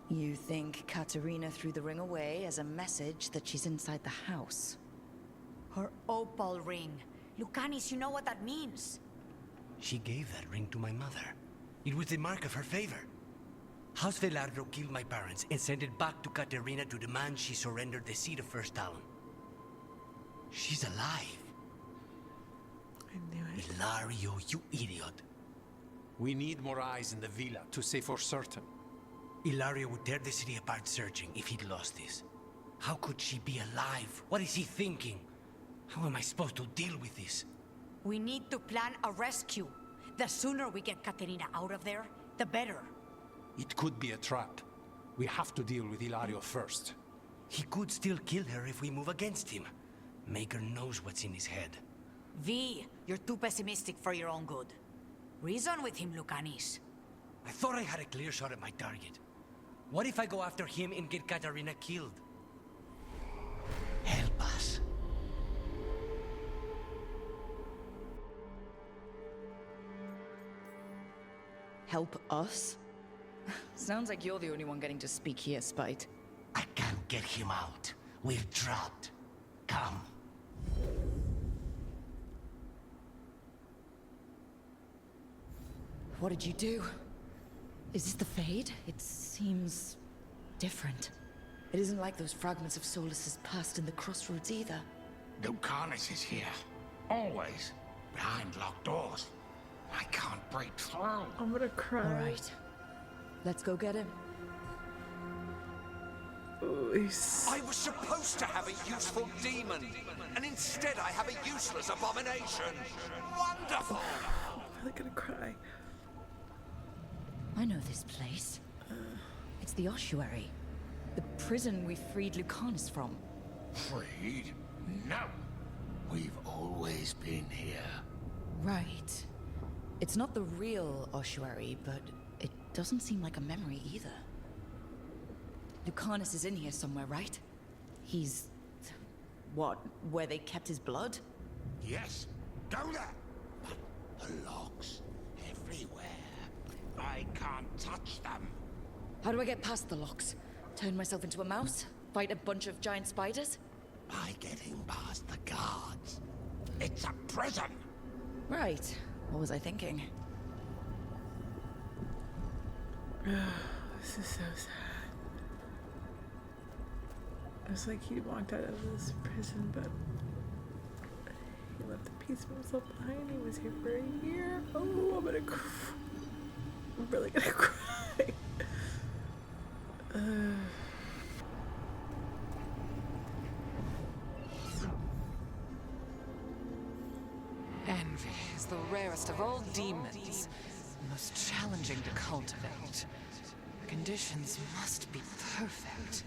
C: You think Caterina threw the ring away as a message that she's inside the house?
B: Her opal ring. Lucanis, you know what that means.
R: She gave that ring to my mother. It was the mark of her favor. House Veilguard killed my parents and sent it back to Caterina to demand she surrendered the seat of First Talon. She's alive.
A: I knew it.
R: Ilario, you idiot.
M: We need more eyes in the villa to say for certain.
R: Ilario would tear the city apart searching if he'd lost this. How could she be alive? What is he thinking? How am I supposed to deal with this?
B: We need to plan a rescue. The sooner we get Caterina out of there, the better.
M: It could be a trap. We have to deal with Ilario first.
R: He could still kill her if we move against him. Maker knows what's in his head.
B: V, you're too pessimistic for your own good. Reason with him, Lucanis.
R: I thought I had a clear shot at my target. What if I go after him and get Caterina killed? Help us.
C: Help us? Sounds like you're the only one getting to speak here, Spite.
R: I can't get him out. We're trapped. Come.
C: What did you do? Is this the Fade? It seems different. It isn't like those fragments of Solus's past in the Crossroads either.
Q: Dwagunns is here. Always. Behind locked doors. I can't break through.
A: I'm gonna cry.
C: All right. Let's go get him.
A: Ooh,
L: I was supposed to have a useful demon, and instead I have a useless abomination. Wonderful!
A: I'm really gonna cry.
C: I know this place. It's the ossuary. The prison we freed Lucanus from.
Q: Freed? No. We've always been here.
C: Right. It's not the real ossuary, but it doesn't seem like a memory either. Lucanus is in here somewhere, right? He's... what, where they kept his blood?
Q: Yes. Go there. But the locks everywhere. I can't touch them.
C: How do I get past the locks? Turn myself into a mouse? Fight a bunch of giant spiders?
Q: By getting past the guards. It's a prison.
C: Right. What was I thinking?
A: This is so sad. It's like he walked out of this prison, but he left the peaceful self behind. He was here for a year. Oh, I'm gonna cry. I'm really gonna cry.
U: Envy is the rarest of all demons, most challenging to cultivate. The conditions must be perfect.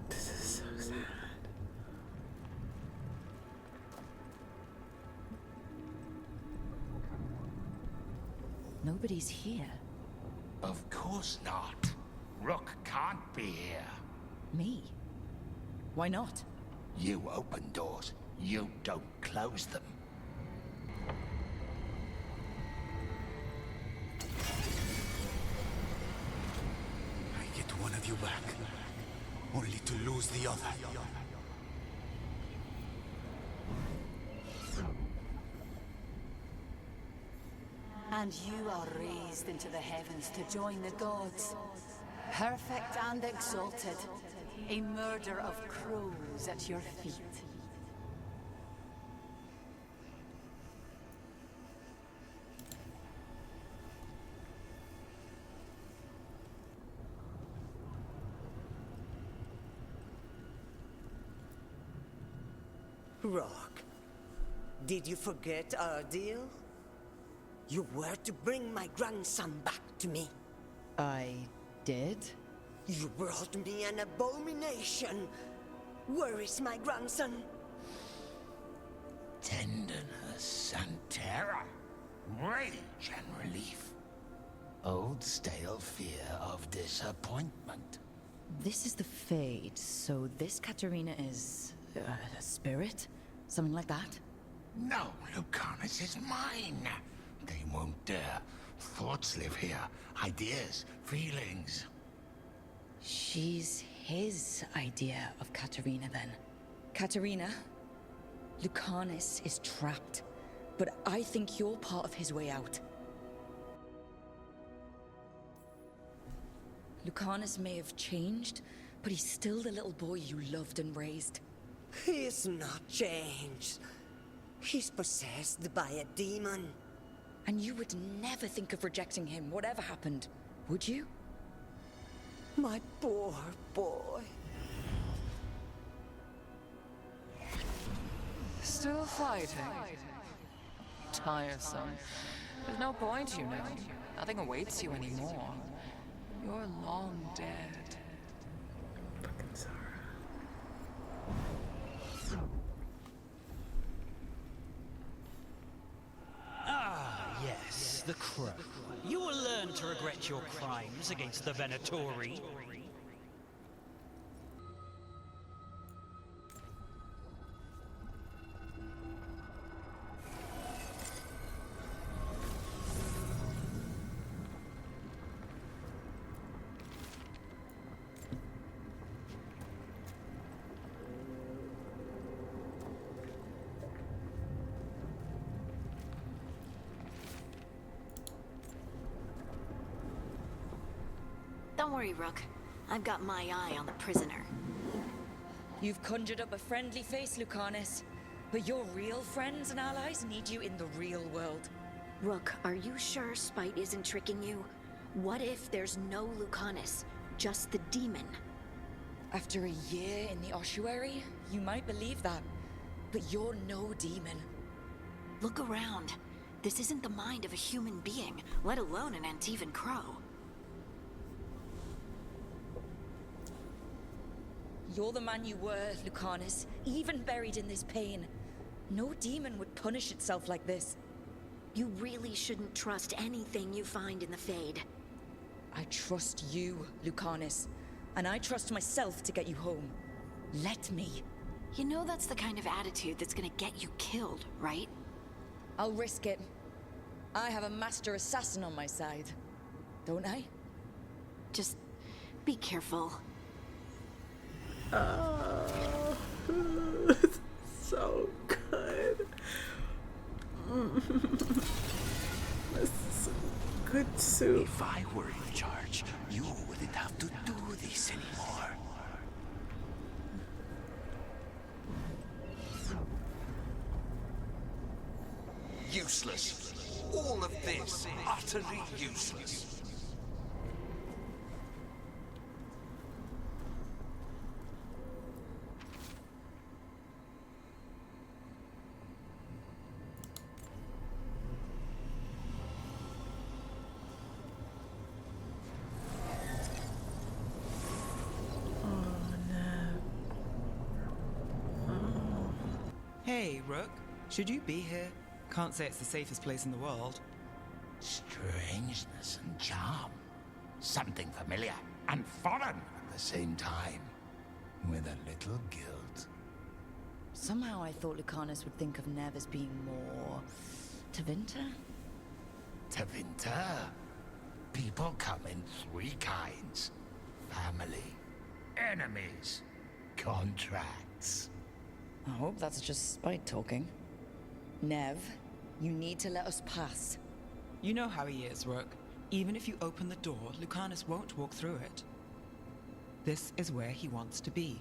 A: This is so sad.
C: Nobody's here.
R: Of course not. Rook can't be here.
C: Me? Why not?
R: You open doors. You don't close them.
N: I get one of you back, only to lose the other.
O: And you are raised into the heavens to join the gods. Perfect and exalted. A murder of crows at your feet.
K: Rock, did you forget our deal? You were to bring my grandson back to me.
C: I did?
K: You brought me an abomination. Where is my grandson?
R: Tenderness and terror. Rage and relief. Old stale fear of disappointment.
C: This is the Fade, so this Katarina is... a spirit? Something like that?
R: No, Lucanus is mine. They won't dare. Thoughts live here. Ideas, feelings.
C: She's his idea of Katarina, then. Katarina, Lucanus is trapped, but I think you're part of his way out. Lucanus may have changed, but he's still the little boy you loved and raised.
K: He's not changed. He's possessed by a demon.
C: And you would never think of rejecting him, whatever happened, would you?
K: My poor boy.
U: Still fighting? Tiresome. There's no point, you know. Nothing awaits you anymore. You're long dead.
A: Fucking Zara.
W: Ah, yes, the Crow. You will learn to regret your crimes against the Venatori.
B: Don't worry, Rook. I've got my eye on the prisoner.
C: You've conjured up a friendly face, Lucanus. But your real friends and allies need you in the real world.
B: Rook, are you sure Spite isn't tricking you? What if there's no Lucanus, just the demon?
C: After a year in the ossuary, you might believe that. But you're no demon.
B: Look around. This isn't the mind of a human being, let alone an Antivan crow.
C: You're the man you were, Lucanus, even buried in this pain. No demon would punish itself like this.
B: You really shouldn't trust anything you find in the Fade.
C: I trust you, Lucanus. And I trust myself to get you home. Let me.
B: You know that's the kind of attitude that's gonna get you killed, right?
C: I'll risk it. I have a master assassin on my side. Don't I?
B: Just be careful.
A: Oh. This is good soup.
N: If I were in charge, you wouldn't have to do this anymore.
L: Useless. All of this, utterly useless.
D: Hey, Rook. Should you be here? Can't say it's the safest place in the world.
N: Strangeness and charm. Something familiar and foreign at the same time. With a little guilt.
C: Somehow I thought Lucanus would think of Nev as being more... Tevinter?
N: Tevinter. People come in three kinds. Family. Enemies. Contracts.
C: I hope that's just spite talking. Nev, you need to let us pass.
D: You know how he is, Rook. Even if you open the door, Lucanus won't walk through it. This is where he wants to be.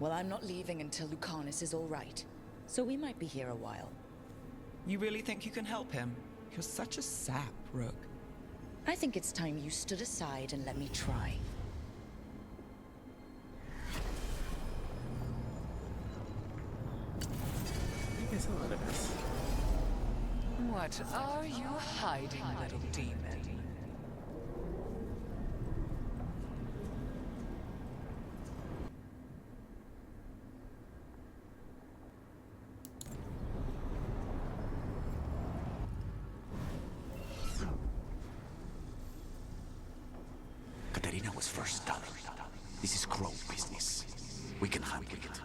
C: Well, I'm not leaving until Lucanus is all right. So we might be here a while.
D: You really think you can help him? You're such a sap, Rook.
C: I think it's time you stood aside and let me try.
A: I guess a lot of us.
U: What are you hiding, little demon?
N: Katarina was first done. This is Crow business. We can handle it.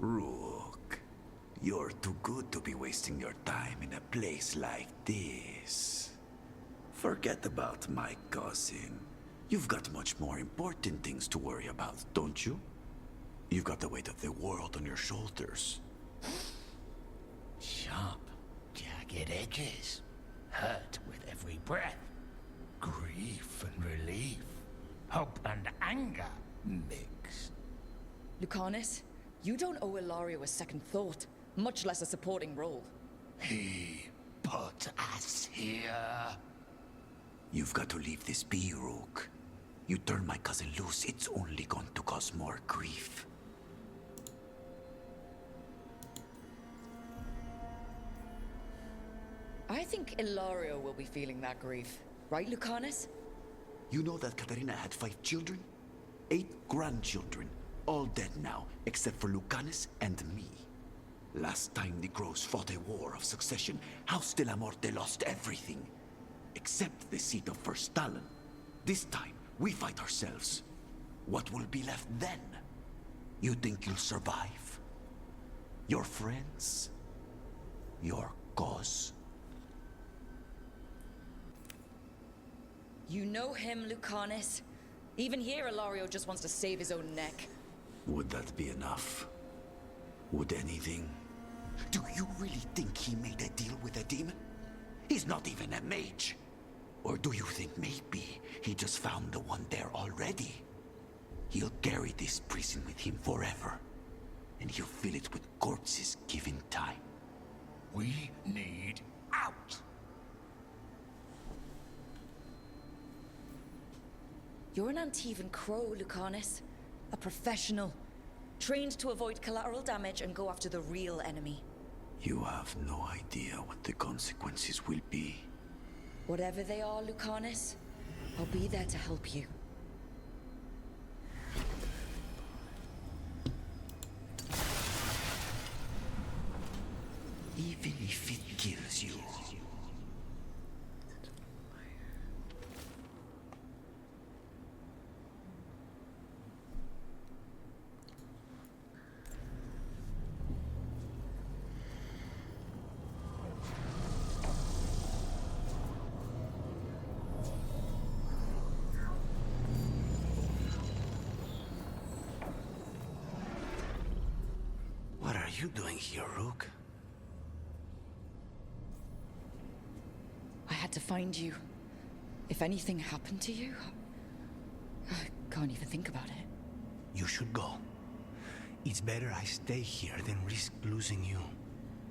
N: Rook, you're too good to be wasting your time in a place like this. Forget about my cousin. You've got much more important things to worry about, don't you? You've got the weight of the world on your shoulders.
R: Sharp, jagged edges. Hurt with every breath. Grief and relief. Hope and anger mixed.
C: Lucanus, you don't owe Ilario a second thought, much less a supporting role.
N: He put us here. You've got to leave this be, Rook. You turn my cousin loose, it's only going to cause more grief.
C: I think Ilario will be feeling that grief. Right, Lucanus?
N: You know that Katarina had 5 children? 8 grandchildren. All dead now, except for Lucanus and me. Last time the Crows fought a war of succession, House de la Morte lost everything. Except the seat of First Stalin. This time, we fight ourselves. What will be left then? You think you'll survive? Your friends? Your cause?
C: You know him, Lucanus. Even here, Ilario just wants to save his own neck.
N: Would that be enough? Would anything? Do you really think he made a deal with a demon? He's not even a mage. Or do you think maybe he just found the one there already? He'll carry this prison with him forever. And he'll fill it with corpses given time.
R: We need out.
C: You're an Antivan Crow, Lucanus. A professional. Trained to avoid collateral damage and go after the real enemy.
N: You have no idea what the consequences will be.
C: Whatever they are, Lucanus, I'll be there to help you.
N: Even if it kills you.
R: you doing here, Rook?
C: I had to find you. If anything happened to you, I can't even think about it.
R: You should go. It's better I stay here than risk losing you.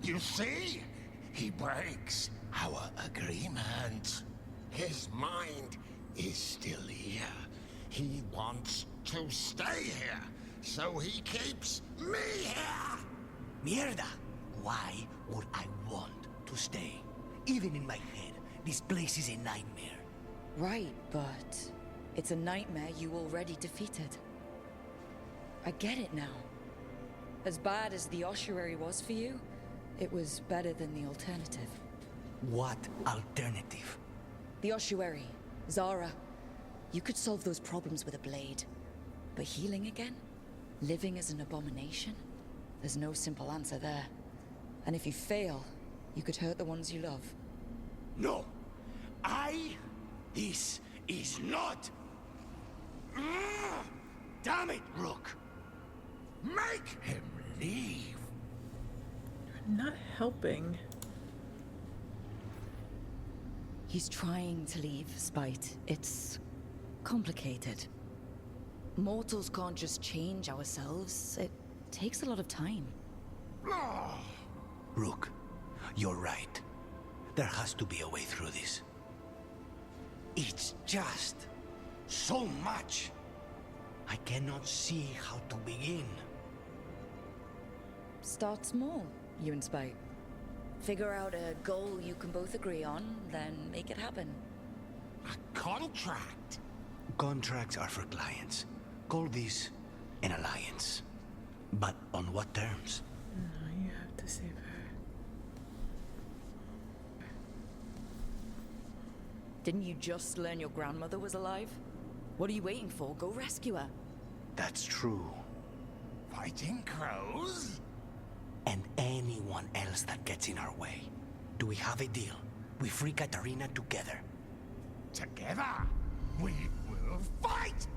E: You see? He breaks our agreement. His mind is still here. He wants to stay here, so he keeps me here!
R: Mierda! Why would I want to stay? Even in my head, this place is a nightmare.
C: Right, but it's a nightmare you already defeated. I get it now. As bad as the ossuary was for you, it was better than the alternative.
R: What alternative?
C: The ossuary, Zara. You could solve those problems with a blade. But healing again? Living as an abomination? There's no simple answer there. And if you fail, you could hurt the ones you love.
E: No! This is not...
R: Damn it, Rook!
E: Make him leave!
A: You're not helping.
C: He's trying to leave, Spite. It's complicated. Mortals can't just change ourselves. It takes a lot of time.
R: Rook, you're right. There has to be a way through this. It's just so much. I cannot see how to begin.
C: Start small, you and Spite. Figure out a goal you can both agree on, then make it happen.
E: A contract?
R: Contracts are for clients. Call this an alliance. But on what terms?
A: No, you have to save her.
C: Didn't you just learn your grandmother was alive? What are you waiting for? Go rescue her.
R: That's true.
E: Fighting crows?
R: And anyone else that gets in our way. Do we have a deal? We free Katarina together.
E: Together? We will fight!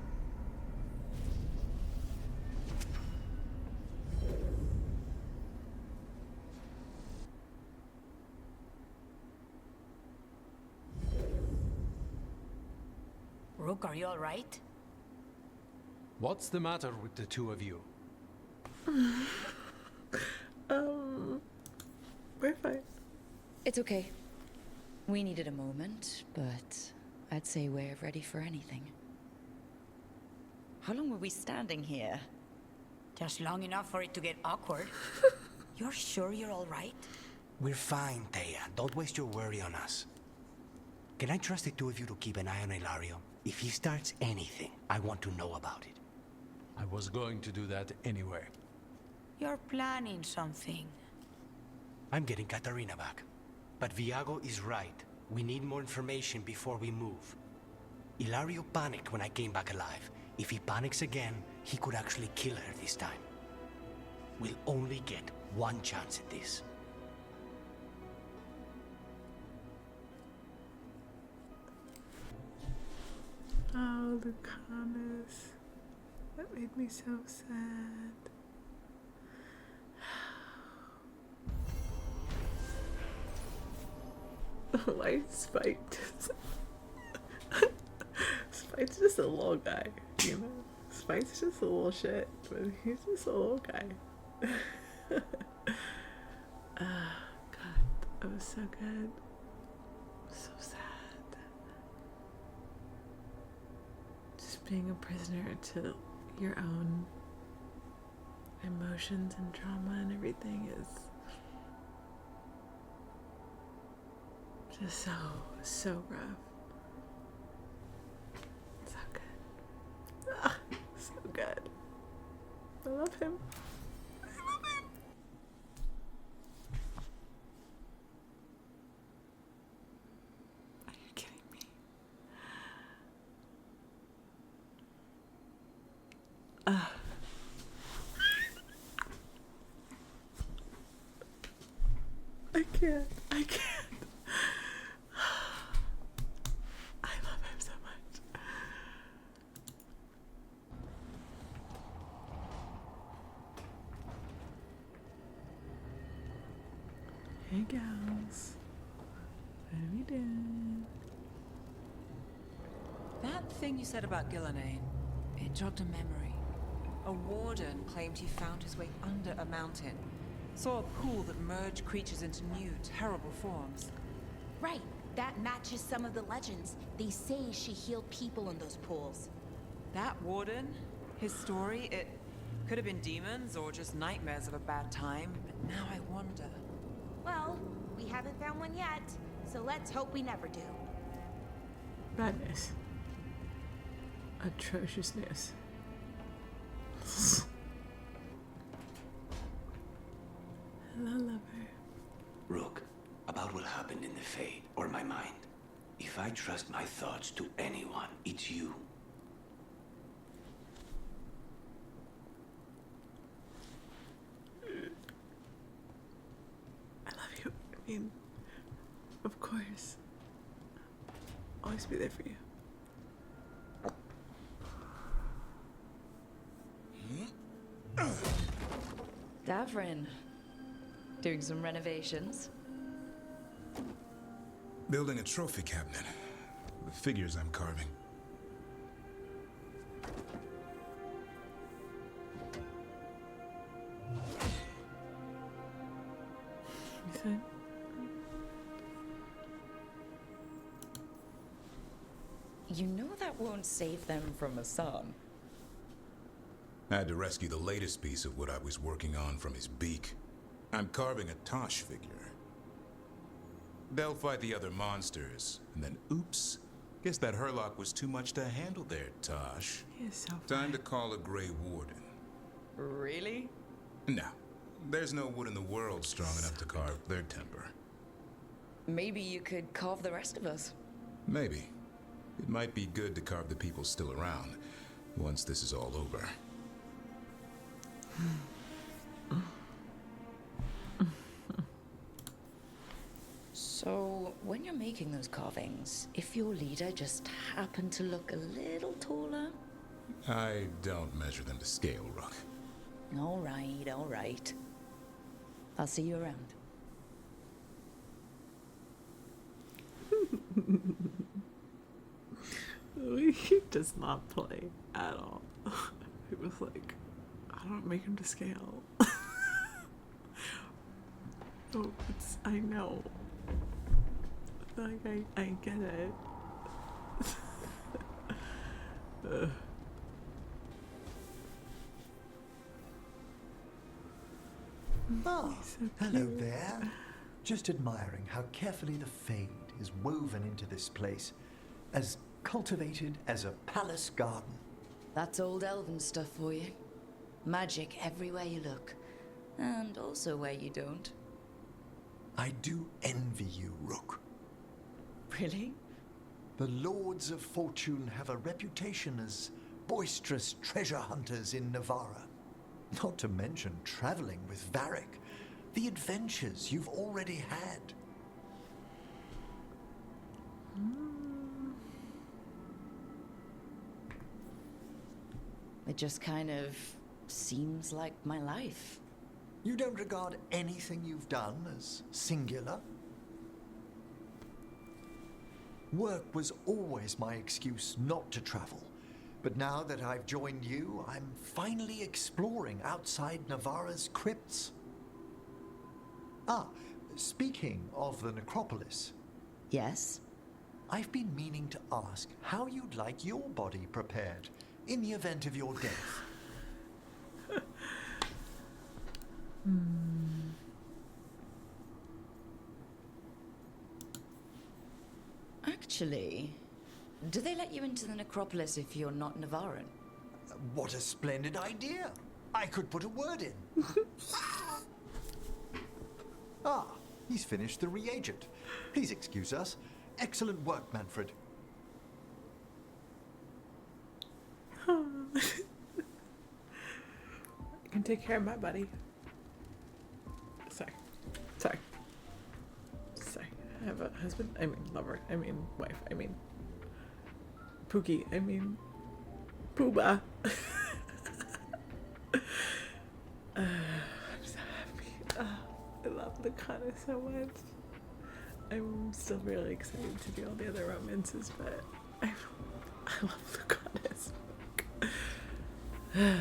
B: Rook, are you all right?
M: What's the matter with the two of you?
A: We're fine.
C: It's okay. We needed a moment, but I'd say we're ready for anything. How long were we standing here?
B: Just long enough for it to get awkward. You're sure you're all right?
R: We're fine, Thea. Don't waste your worry on us. Can I trust the two of you to keep an eye on Ilario? If he starts anything, I want to know about it.
M: I was going to do that anyway.
B: You're planning something.
R: I'm getting Katarina back. But Viago is right. We need more information before we move. Ilario panicked when I came back alive. If he panics again, he could actually kill her this time. We'll only get one chance at this.
A: Oh, Lucanus. That made me so sad. Why Spite? Spite's just a little guy, you know? Spite's just a little shit, but he's just a little guy. God, that was so good. So sad. Just being a prisoner to your own emotions and trauma and everything is just so rough. So good. Ah, so good. I love him. I love him. Are you kidding me? I can't. I love him so much. Hey gals. What are we doing?
D: That thing you said about Gillenane, it jogged a memory. A warden claimed he found his way under a mountain. Saw a pool that merged creatures into new, terrible forms.
J: Right, that matches some of the legends. They say she healed people in those pools.
D: That warden, his story, it could have been demons or just nightmares of a bad time, but now I wonder.
J: Well, we haven't found one yet, so let's hope we never do.
A: Badness. Atrociousness. Hello, lover.
R: Rook, about what happened in the Fade, or my mind. If I trust my thoughts to anyone, it's you.
A: I love you. I mean, of course. Always be there for you.
C: Davrin, doing some renovations.
I: Building a trophy cabinet. The figures I'm carving.
A: You said?
C: You know that won't save them from a son.
I: I had to rescue the latest piece of what I was working on from his beak. I'm carving a Tosh figure. They'll fight the other monsters, and then oops, guess that Herlock was too much to handle there, Tosh.
A: He is so
I: Time to call a Grey Warden.
C: Really?
I: No, there's no wood in the world strong enough to carve their temper.
C: Maybe you could carve the rest of us.
I: Maybe. It might be good to carve the people still around, once this is all over.
C: So, when you're making those carvings, if your leader just happened to look a little taller?
I: I don't measure them to scale, Rook.
C: All right, all right. I'll see you around.
A: He does not play at all. He was like, I don't make him to scale. Oh, I know. Like, I get it.
P: Ah,
A: So
P: hello
A: cute.
P: there. Just admiring how carefully the Fade is woven into this place, as cultivated as a palace garden.
C: That's old elven stuff for you. Magic everywhere you look, and also where you don't.
P: I do envy you, Rook.
C: Really?
P: The Lords of Fortune have a reputation as boisterous treasure hunters in Navarra. Not to mention traveling with Varric. The adventures you've already had.
C: It just kind of seems like my life.
P: You don't regard anything you've done as singular? Work was always my excuse not to travel. But now that I've joined you, I'm finally exploring outside Navarra's crypts. Ah, speaking of the necropolis.
C: Yes?
P: I've been meaning to ask how you'd like your body prepared in the event of your death.
C: Actually, do they let you into the necropolis if you're not Navaran?
P: What a splendid idea! I could put a word in. Ah, he's finished the reagent. Please excuse us. Excellent work, Manfred.
A: I can take care of my buddy. Sorry. I have a husband. I mean lover. I mean wife. I mean Pookie. I mean Pooba. I'm so happy. I love the Lucana so much. I'm still really excited to do all the other romances, but I love Lucana's book. Alright.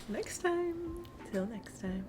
A: Next time. Till next time.